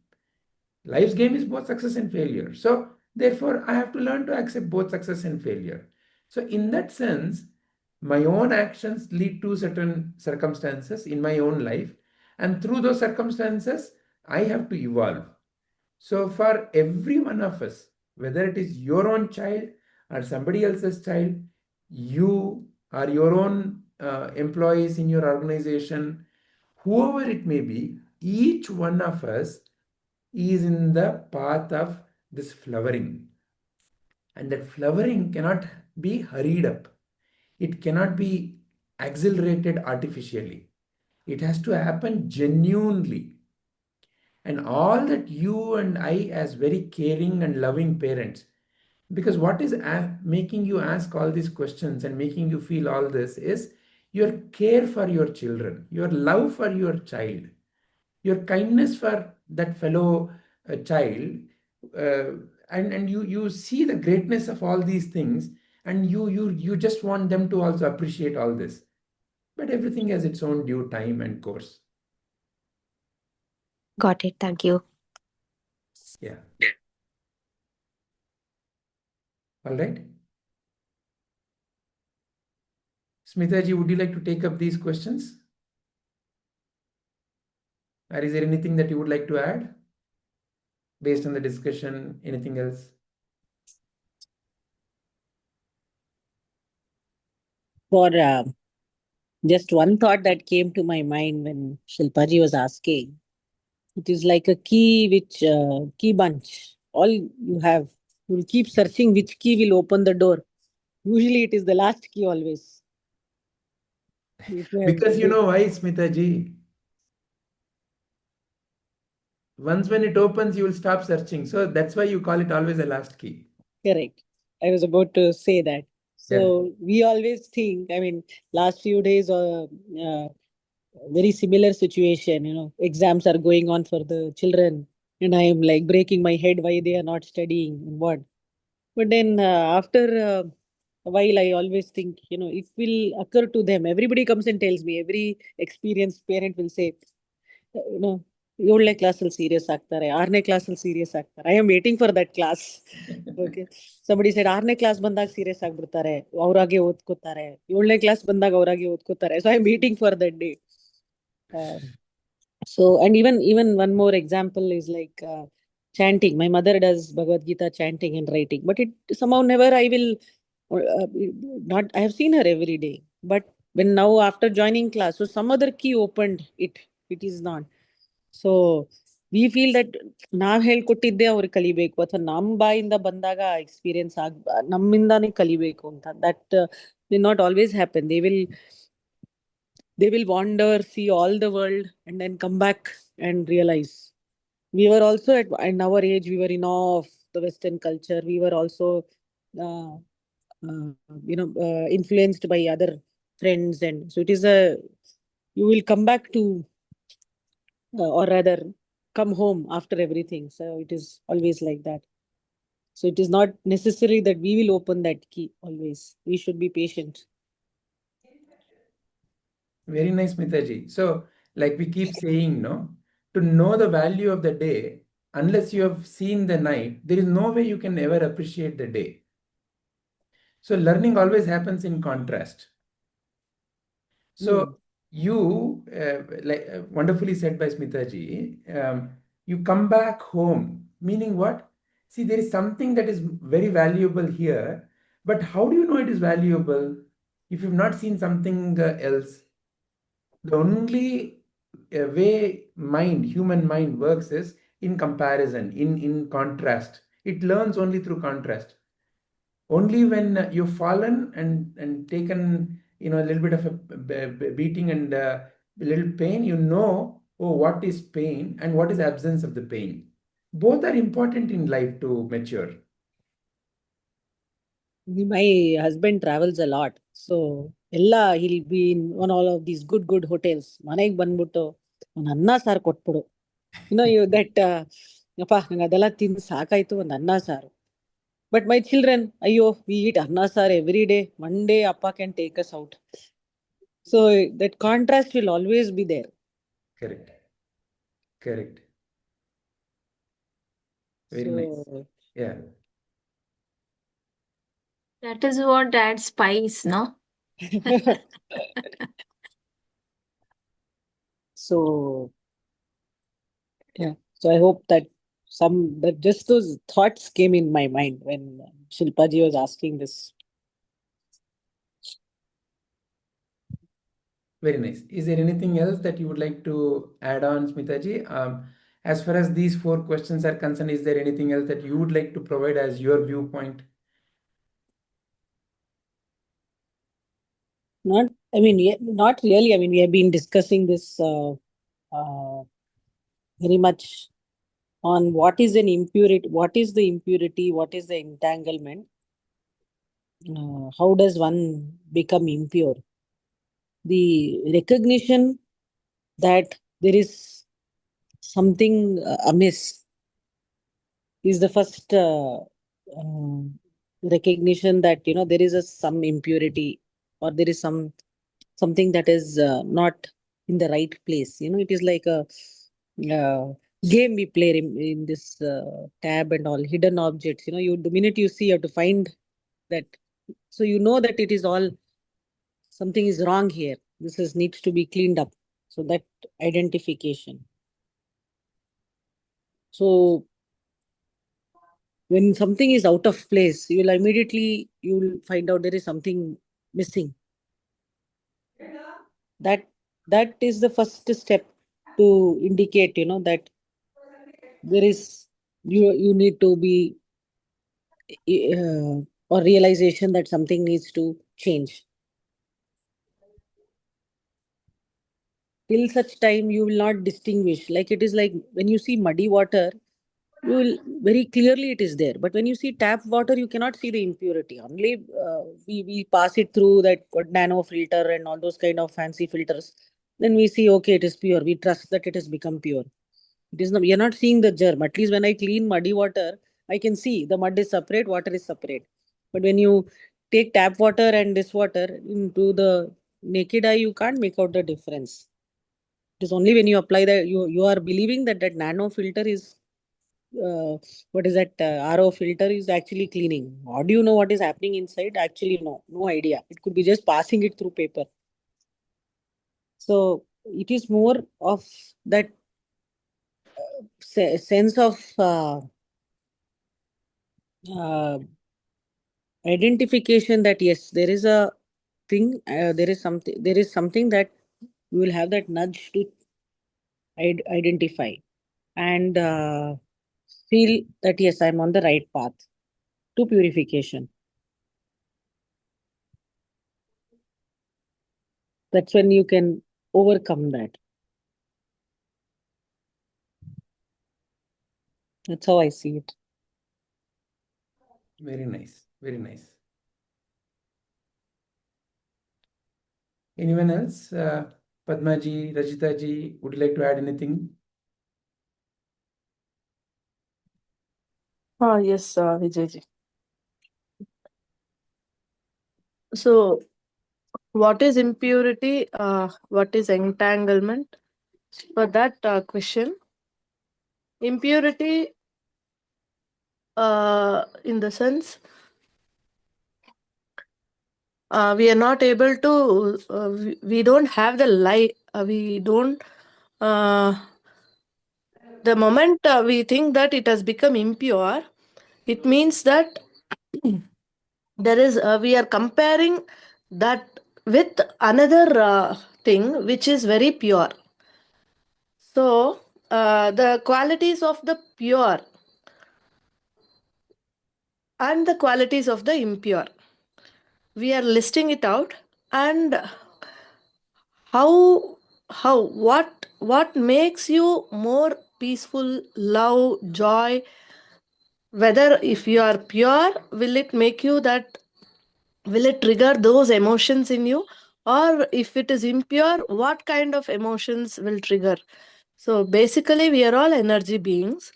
Life's game is both success and failure. So, therefore, I have to learn to accept both success and failure. So, in that sense, my own actions lead to certain circumstances in my own life. And through those circumstances, I have to evolve. So, for every one of us, whether it is your own child or somebody else's child, you or your own employees in your organization, whoever it may be, each one of us is in the path of this flowering. And that flowering cannot be hurried up. It cannot be accelerated artificially. It has to happen genuinely. And all that you and I, as very caring and loving parents, because what is making you ask all these questions and making you feel all this is your care for your children, your love for your child, your kindness for that fellow child, uh, and you see the greatness of all these things, and you just want them to also appreciate all this. But everything has its own due time and course. Got it. Thank you. Yeah. All right. Smitaji, would you like to take up these questions? Or is there anything that you would like to add based on the discussion? Anything else? For just one thought that came to my mind when Shilpaji was asking, it is like a key which key bunch. All you have, you will keep searching which key will open the door. Usually it is the last key always. Because you know why, Smitaji? Once when it opens, you will stop searching. So that's why you call it always a last key. Correct. I was about to say that. Yeah. So we always think, I mean, last few days, very similar situation, exams are going on for the children, and I am like breaking my head why they are not studying and what. But then after a while, I always think, it will occur to them. Everybody comes and tells me, every experienced parent will say, you know, ಏಳನೇ ಕ್ಲಾಸಲ್ಲಿ serious ಆಗ್ತಾರೆ, 6ನೇ ಕ್ಲಾಸಲ್ಲಿ serious ಆಗ್ತಾರೆ. I am waiting for that class. Okay, somebody said 6ನೇ class ಬಂದಾಗ serious ಆಗ್ಬಿಡ್ತಾರೆ, ಅವರಾಗೆ ಓದ್ಕೋತಾರೆ. 7ನೇ ಕ್ಲಾಸ್ ಬಂದಾಗ ಅವರಾಗೆ ಓದ್ಕೋತಾರೆ. So I am waiting for that day. So, and even one more example is like chanting. My mother does Bhagavadgita chanting and writing, but it somehow never I will not. I have seen her every day, but when now after joining class, so some other key opened it. It is not. So we feel that ನಾವ್ ಹೇಳ್ಕೊಟ್ಟಿದ್ದೆ ಅವ್ರಿಗೆ ಕಲಿಬೇಕು, ಅಥವಾ ನಮ್ ಬಾಯಿಂದ ಬಂದಾಗ experience ನಮ್ಮಿಂದಾನೇ ಕಲಿಬೇಕು ಅಂತ. That will not always happen. they will wander, see all the world, and then come back and realize. We were also in our age, we were in awe of the Western culture. We were also uh, influenced by other friends, and so it is you will come back to or rather come home after everything. So it is always like that. So it is not necessary that we will open that key always. We should be patient. Very nice, Mitaji. So, like we keep saying, no, to know the value of the day, unless you have seen the night, there is no way you can ever appreciate the day. So, learning always happens in contrast. So, you, like wonderfully said by Smitaji, you come back home, meaning what? See, there is something that is very valuable here, but how do you know it is valuable if you've not seen something else? The only way human mind works is in comparison, in contrast. It learns only through contrast. Only when you've fallen and taken a little bit of a beating and a little pain, you know, oh, what is pain and what is absence of the pain. Both are important in life to mature. My husband travels a lot, so he'll be in all of these good hotels. ಮನೆಗೆ ಬಂದ್ಬಿಟ್ಟು ಒಂದು ಅನ್ನ ಸಾರು ಕೊಟ್ಬಿಡು, that ಅಪ್ಪ ನಂಗೆ ಅದೆಲ್ಲ ತಿಂದು ಸಾಕಾಯ್ತು, ಒಂದು ಅನ್ನ ಸಾರು. But my children, ayyo, we eat anna sar every day. One day appa can take us out. So that contrast will always be there. Correct. Very nice. Yeah. That is what adds spice, no? So yeah. So I hope that just those thoughts came in my mind when Shilpaji was asking this. Very nice. Is there anything else that you would like to add on, Smitaji? As far as these 4 questions are concerned, is there anything else that you would like to provide as your viewpoint? Not really. I mean, we have been discussing this very much on what is an impurity, what is the impurity, what is the entanglement, how does one become impure. The recognition that there is something amiss is the first recognition that there is some impurity, or there is something that is not in the right place. It is like a uh, game we play in this tab and all hidden objects. The minute you see, you have to find that. So that it is all, something is wrong here. Needs to be cleaned up. So that identification. So when something is out of place, you'll find out there is something missing. That is the first step to indicate, that there is, you need to be or realization that something needs to change. Till such time you will not distinguish. Like, it is like when you see muddy water, you will very clearly it is there. But when you see tap water, you cannot see the impurity. Only we pass it through that nano filter and all those kind of fancy filters. Then we see, okay, it is pure. We trust that it has become pure. It is not, we are not seeing the germ. At least when I clean muddy water, I can see the mud is separate, water is separate. But when you take tap water and this water into the naked eye, you can't make out the difference. It is only when you apply that, you are believing that nano filter is what is that RO filter is actually cleaning. How do you know what is happening inside? Actually, no idea. It could be just passing it through paper. So it is more of that sense of identification that yes, there is a thing, there is something that you will have that nudge to identify and feel that yes, I'm on the right path to purification. That's when you can overcome that. That's how I see it. Very nice. Very nice. Anyone else? Padmaji, Rajitaji, would you like to add anything? Yes, Vijayji. So, what is impurity? What is entanglement? For that question, impurity, in the sense, we are not able to, we don't have the light, we don't, the moment we think that it has become impure, it means that there is, we are comparing that with another thing which is very pure. So, the qualities of the pure and the qualities of the impure, we are listing it out, and what makes you more peaceful, love, joy, whether if you are pure, will it make you that, will it trigger those emotions in you, or if it is impure, what kind of emotions will trigger? So basically we are all energy beings.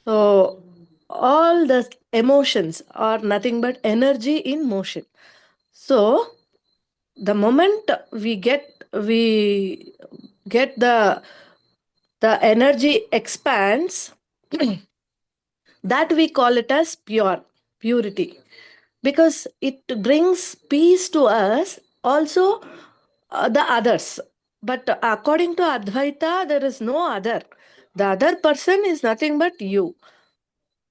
So all the emotions are nothing but energy in motion. So the moment we get the energy expands, that we call it as purity, because it brings peace to us, also the others. But according to Advaita, there is no other. The other person is nothing but you.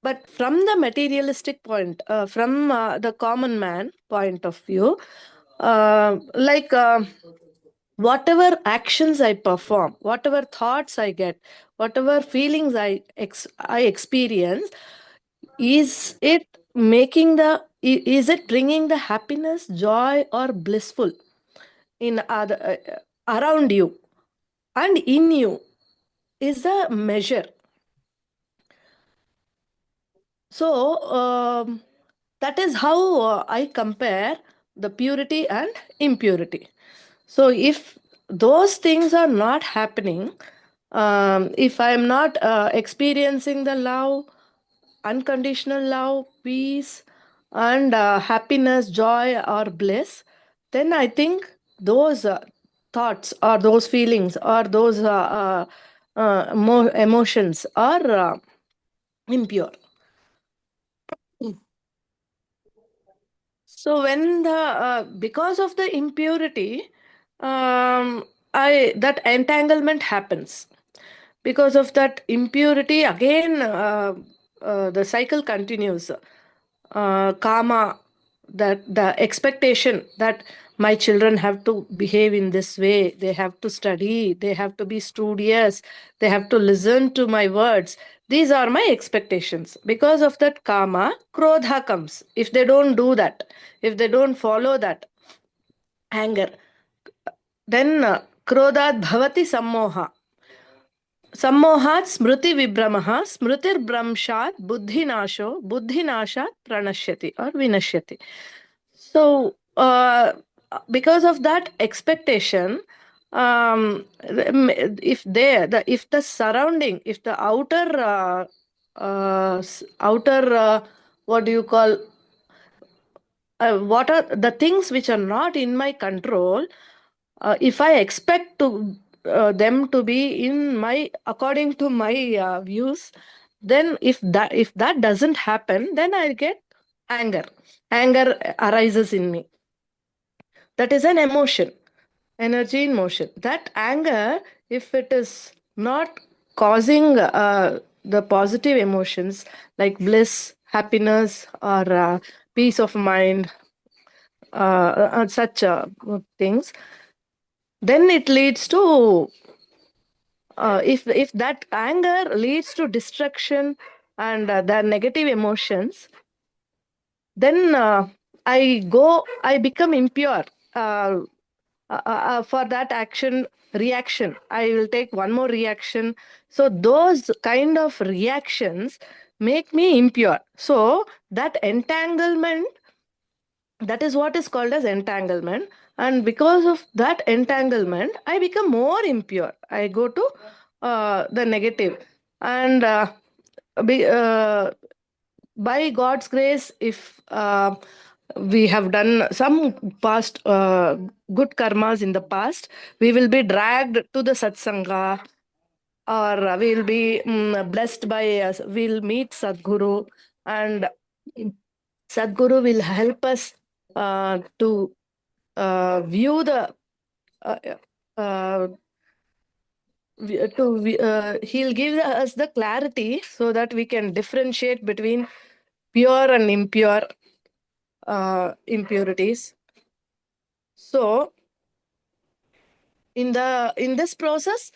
But from the materialistic point, from the common man point of view, like whatever actions I perform, whatever thoughts I get, whatever feelings I experience, is it is it bringing the happiness, joy, or blissful? in other around you and in you is the measure. So that is how I compare the purity and impurity. So if those things are not happening, if I am not experiencing the love, unconditional love, peace, and happiness, joy, or bliss, then I think those thoughts or those feelings or those emotions are impure. So when the because of the impurity, I that entanglement happens. Because of that impurity, again the cycle continues. Karma, that the expectation that my children have to behave in this way, they have to study, they have to be studious, they have to listen to my words. These are my expectations. Because of that karma, krodha comes. If they don't do that, if they don't follow that, anger, then krodhat bhavati sammoha. Sammohat smriti vibhramaha, smritirbramshat buddhinasho, buddhinashat pranashyati or vinashyati. So, because of that expectation, if the surrounding, if the outer, what do you call, what are the things which are not in my control, if I expect to them to be in my according to my views, then if that doesn't happen, then I get anger. Anger arises in me. That is an emotion, energy in motion. That anger, if it is not causing the positive emotions like bliss, happiness, or peace of mind, such things, then it leads to if that anger leads to destruction and the negative emotions, then I become impure. For that reaction, I will take one more reaction. So those kind of reactions make me impure. So that entanglement, that is what is called as entanglement. And because of that entanglement, I become more impure. I go to the negative. And be, by God's grace, if we have done some past good karmas in the past, we will be dragged to the satsanga, or we will be blessed by us. We'll meet Sadguru, and Sadguru will help us to view the uh, uh, he'll give us the clarity so that we can differentiate between pure and impure impurities. So in this process,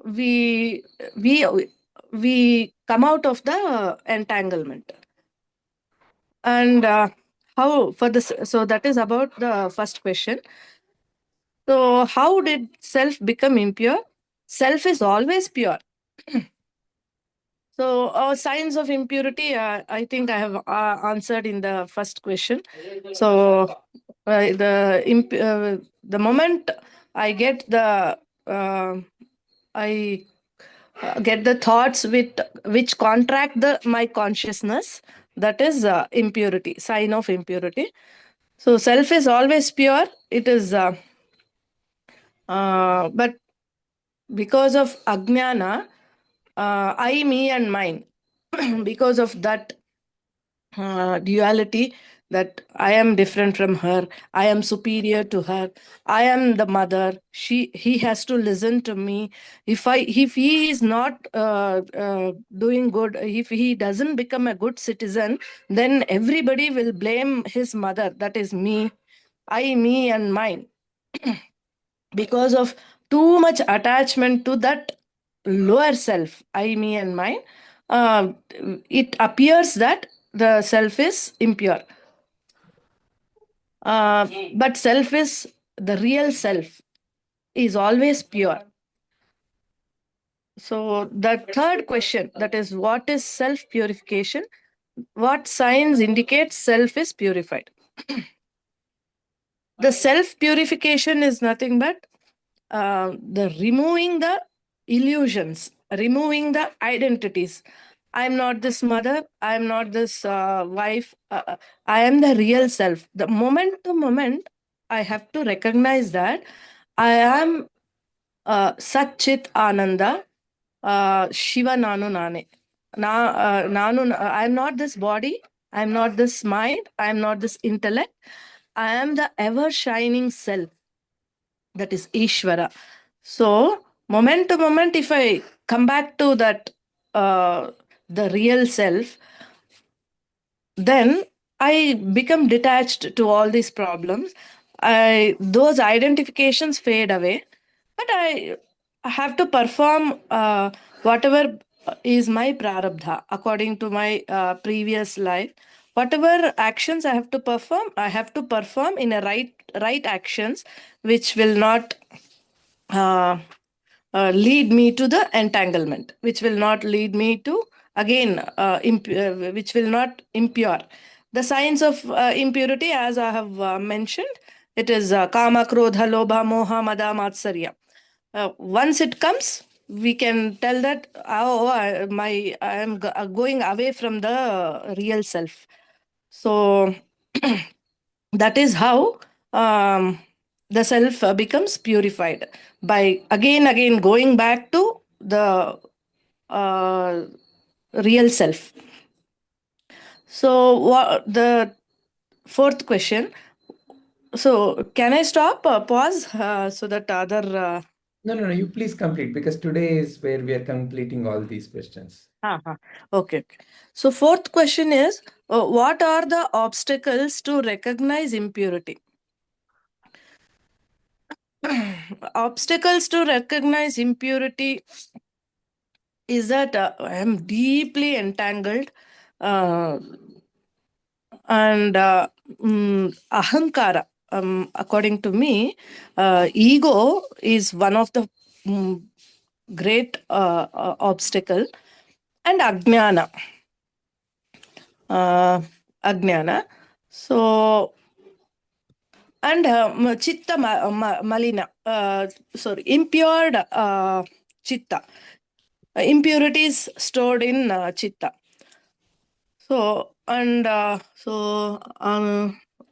we we we come out of the entanglement. And how for this? So that is about the first question. So how did self become impure? Self is always pure. So signs of impurity, I think I have answered in the first question. So the moment I get I get the thoughts which contract my consciousness, that is impurity, sign of impurity. So self is always pure. It is, but because of ajnana, I, me, and mine, because of that duality, that I am different from her, I am superior to her, I am the mother, he has to listen to me. If he is not doing good, if he doesn't become a good citizen, then everybody will blame his mother, that is me, I, me, and mine. Because of too much attachment to that lower self, I, me, and mine, it appears that the self is impure. But self is the real self is always pure. So the third question, that is, what is self-purification? What signs indicate self is purified? The self-purification is nothing but the removing the illusions, removing the identities. I'm not this mother, I'm not this wife, I am the real self. The moment to moment, I have to recognize that I am Satchit Ananda, Shiva Nanu Nane. I am not this body, I am not this mind, I am not this intellect. I am the ever shining self, that is Ishvara. So, moment to moment, if I come back to that, the real self, then I become detached to all these problems. Those identifications fade away, but I have to perform whatever is my prarabdha according to my previous life. Whatever actions I have to perform in a right actions, which will not lead me to the entanglement, which will not lead me to, again, which will not impure. The signs of impurity, as I have mentioned, it is kama, krodha, lobha, moha, mada, matsarya. Once it comes, we can tell that, oh, I am going away from the real self. So that is how the self becomes purified, by again going back to the uh, real self. So the fourth question. So can I stop, pause, so that other No, you please complete, because today is where we are completing all these questions. Okay. So fourth question is, what are the obstacles to recognize impurity? Obstacles to recognize impurity is that I am deeply entangled, and ahankara. According to me, ego is one of the great obstacle, and ajnana. Ajnana. So, and chitta malina. Sorry, impure chitta. Impurities stored in chitta. So, and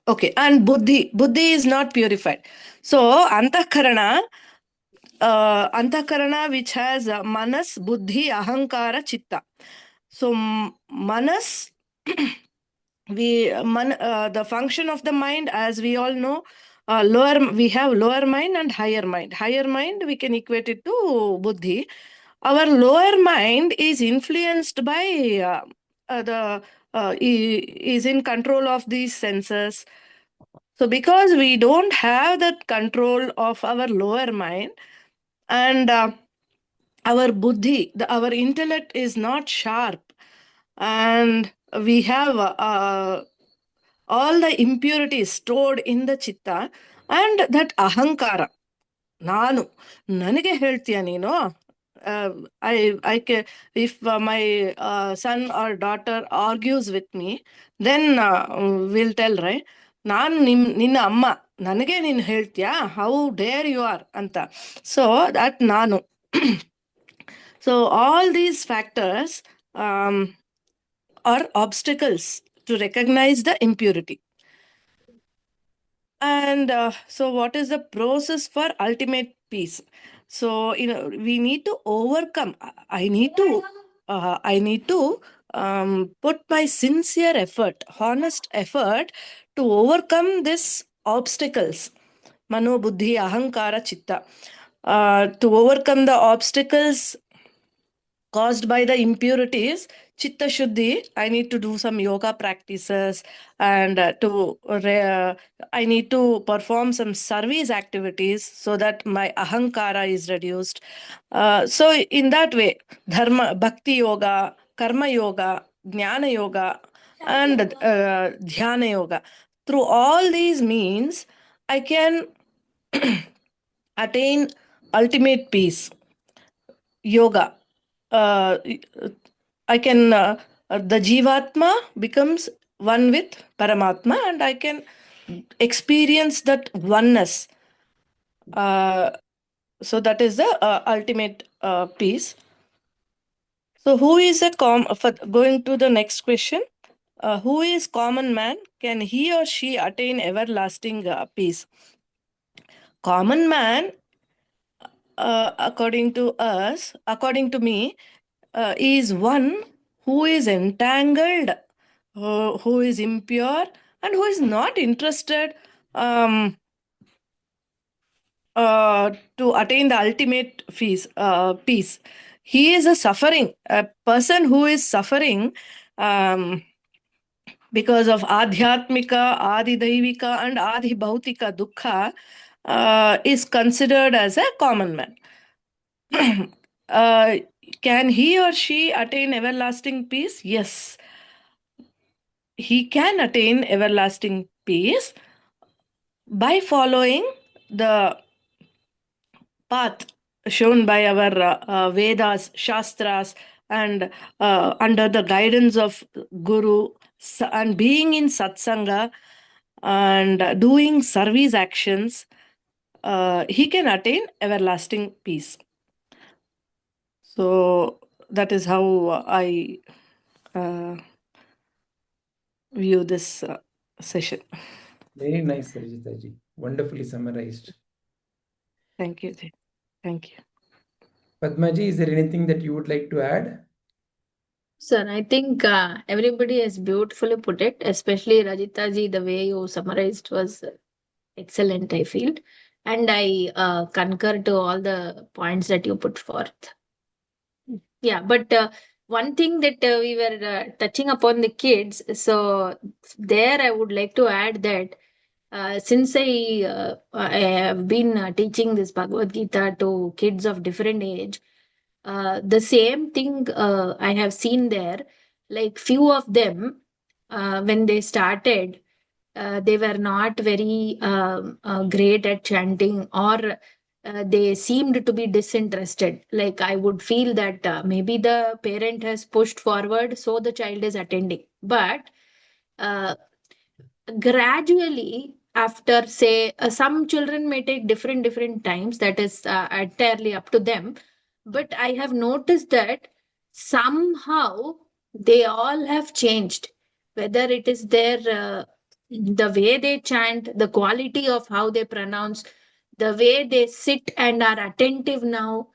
okay, and buddhi is not purified. So antakarana, which has manas, buddhi, ahankara, chitta. So manas, the function of the mind, as we all know, we have lower mind and higher mind. Higher mind, we can equate it to buddhi. Our lower mind is influenced by is in control of these senses. So because we don't have that control of our lower mind, and our buddhi, our intellect is not sharp, and we have all the impurities stored in the chitta, and that ahankara, ನಾನು ನನಗೆ ಹೇಳ್ತೀಯ ನೀನು, if my son or daughter argues with me, then we'll tell, right, ನಾನು ನಿನ್ನ ಅಮ್ಮ, ನನಗೆ ನೀನು ಹೇಳ್ತೀಯಾ, ಹೌ ಡೇರ್ ಯು ಆರ್ ಅಂತ. ಸೊ ದಟ್ ನಾನು. So all these factors are obstacles to recognize the impurity. And so what is the process for ultimate peace? So we need to overcome. I need to put my sincere effort, honest effort, to overcome these obstacles, mano, buddhi, ahankara, chitta, to overcome the obstacles caused by the impurities. Chitta shuddhi, I need to do some yoga practices, and I need to perform some service activities so that my ahankara is reduced. So in that way, dharma, bhakti yoga, karma yoga, jnana yoga, and dhyana yoga, through all these means, I can attain ultimate peace. Yoga. I can, the Jivatma becomes one with Paramatma, and I can experience that oneness. So that is the ultimate peace. So who is for going to the next question? Who is common man? Can he or she attain everlasting peace? Common man, according to me, is one who is entangled, who is impure, and who is not interested to attain the ultimate peace. He is a person who is suffering because of adhyatmika, adidaivika, and adhibhautika dukkha, is considered as a common man. Can he or she attain everlasting peace? Yes. He can attain everlasting peace by following the path shown by our Vedas, Shastras, and under the guidance of Guru, and being in satsanga and doing service actions, he can attain everlasting peace. So that is how I view this session. Very nice, Sarjita ji. Wonderfully summarized. Thank you. Thank you. Padmaji, is there anything that you would like to add? Sir, I think everybody has beautifully put it, especially Rajita ji, the way you summarized was excellent, I feel. And I concur to all the points that you put forth. Yeah, but one thing that we were touching upon the kids, so there I would like to add that since I have been teaching this Bhagavad Gita to kids of different age, the same thing I have seen there. Like few of them, when they started, they were not very great at chanting, or they seemed to be disinterested. Like I would feel that maybe the parent has pushed forward, so the child is attending. But uh, gradually, after say some children may take different times, that is entirely up to them. But I have noticed that somehow they all have changed, whether it is their the way they chant, the quality of how they pronounce, the way they sit and are attentive now.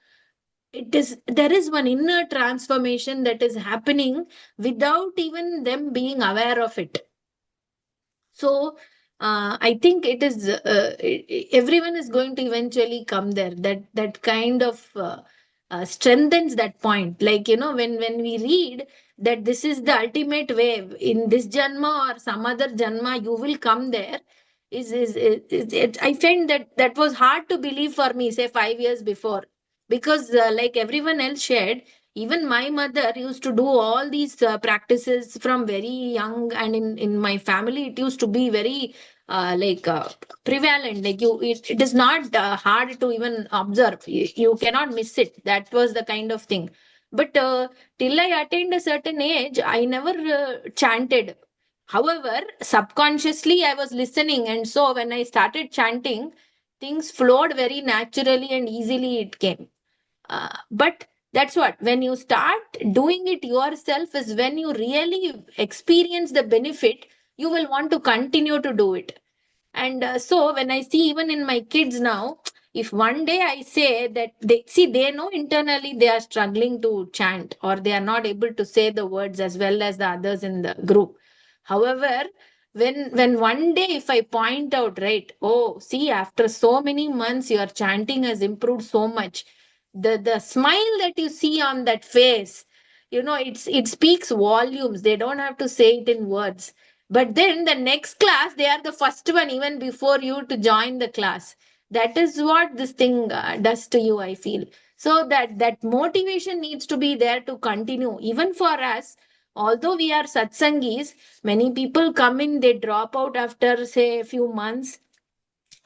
It is, there is one inner transformation that is happening without even them being aware of it. So I think it is everyone is going to eventually come there. That kind of strengthens that point. Like when we read that this is the ultimate way in this janma or some other janma, you will come there. I find that was hard to believe for me, say 5 years before, because like everyone else shared, even my mother used to do all these practices from very young, and in my family it used to be very prevalent. Like it is not hard to even observe. You cannot miss it. That was the kind of thing. But till I attained a certain age, I never chanted. However, subconsciously I was listening, and so when I started chanting, things flowed very naturally and easily. It came. But that's what, when you start doing it yourself, is when you really experience the benefit, you will want to continue to do it. And so when I see even in my kids now, if one day I say that they know internally they are struggling to chant, or they are not able to say the words as well as the others in the group. However, when one day if I point out, right, oh, see, after so many months your chanting has improved so much, the smile that you see on that face, it speaks volumes. They don't have to say it in words. But then the next class, they are the first one even before you to join the class. That is what this thing does to you, I feel. So that motivation needs to be there to continue. Even for us, although we are satsangis, many people come in, they drop out after say a few months.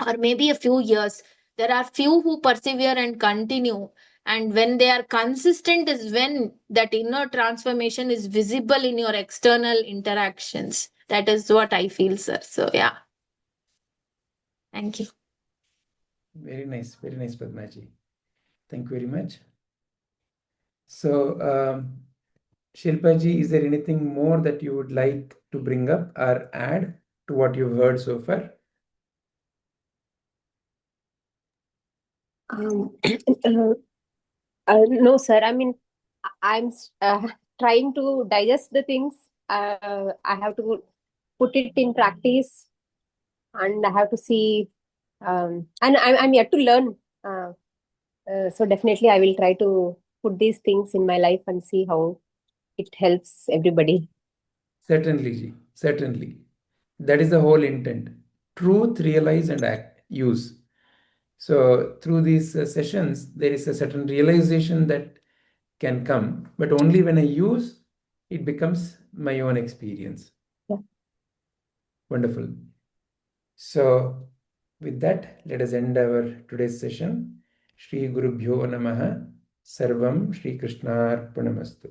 or maybe a few years. There are few who persevere and continue, and when they are consistent is when that inner transformation is visible in your external interactions. That is what I feel, sir. So yeah, thank you. Very nice, Padmaji. Thank you very much. So, Shilpaji, is there anything more that you would like to bring up or add to what you've heard so far? No, sir. I mean, I'm trying to digest the things. I have to put it in practice, and I have to see. And I'm yet to learn. So definitely, I will try to put these things in my life and see how it helps everybody. Certainly, Ji. Certainly. That is the whole intent. Truth, realize, and act, use. So, through these sessions, there is a certain realization that can come, but only when I use, it becomes my own experience. Yeah. Wonderful. So, with that, let us end our today's session. Shri Gurubhyo Namaha. Sarvam Shri Krishnarpanamastu.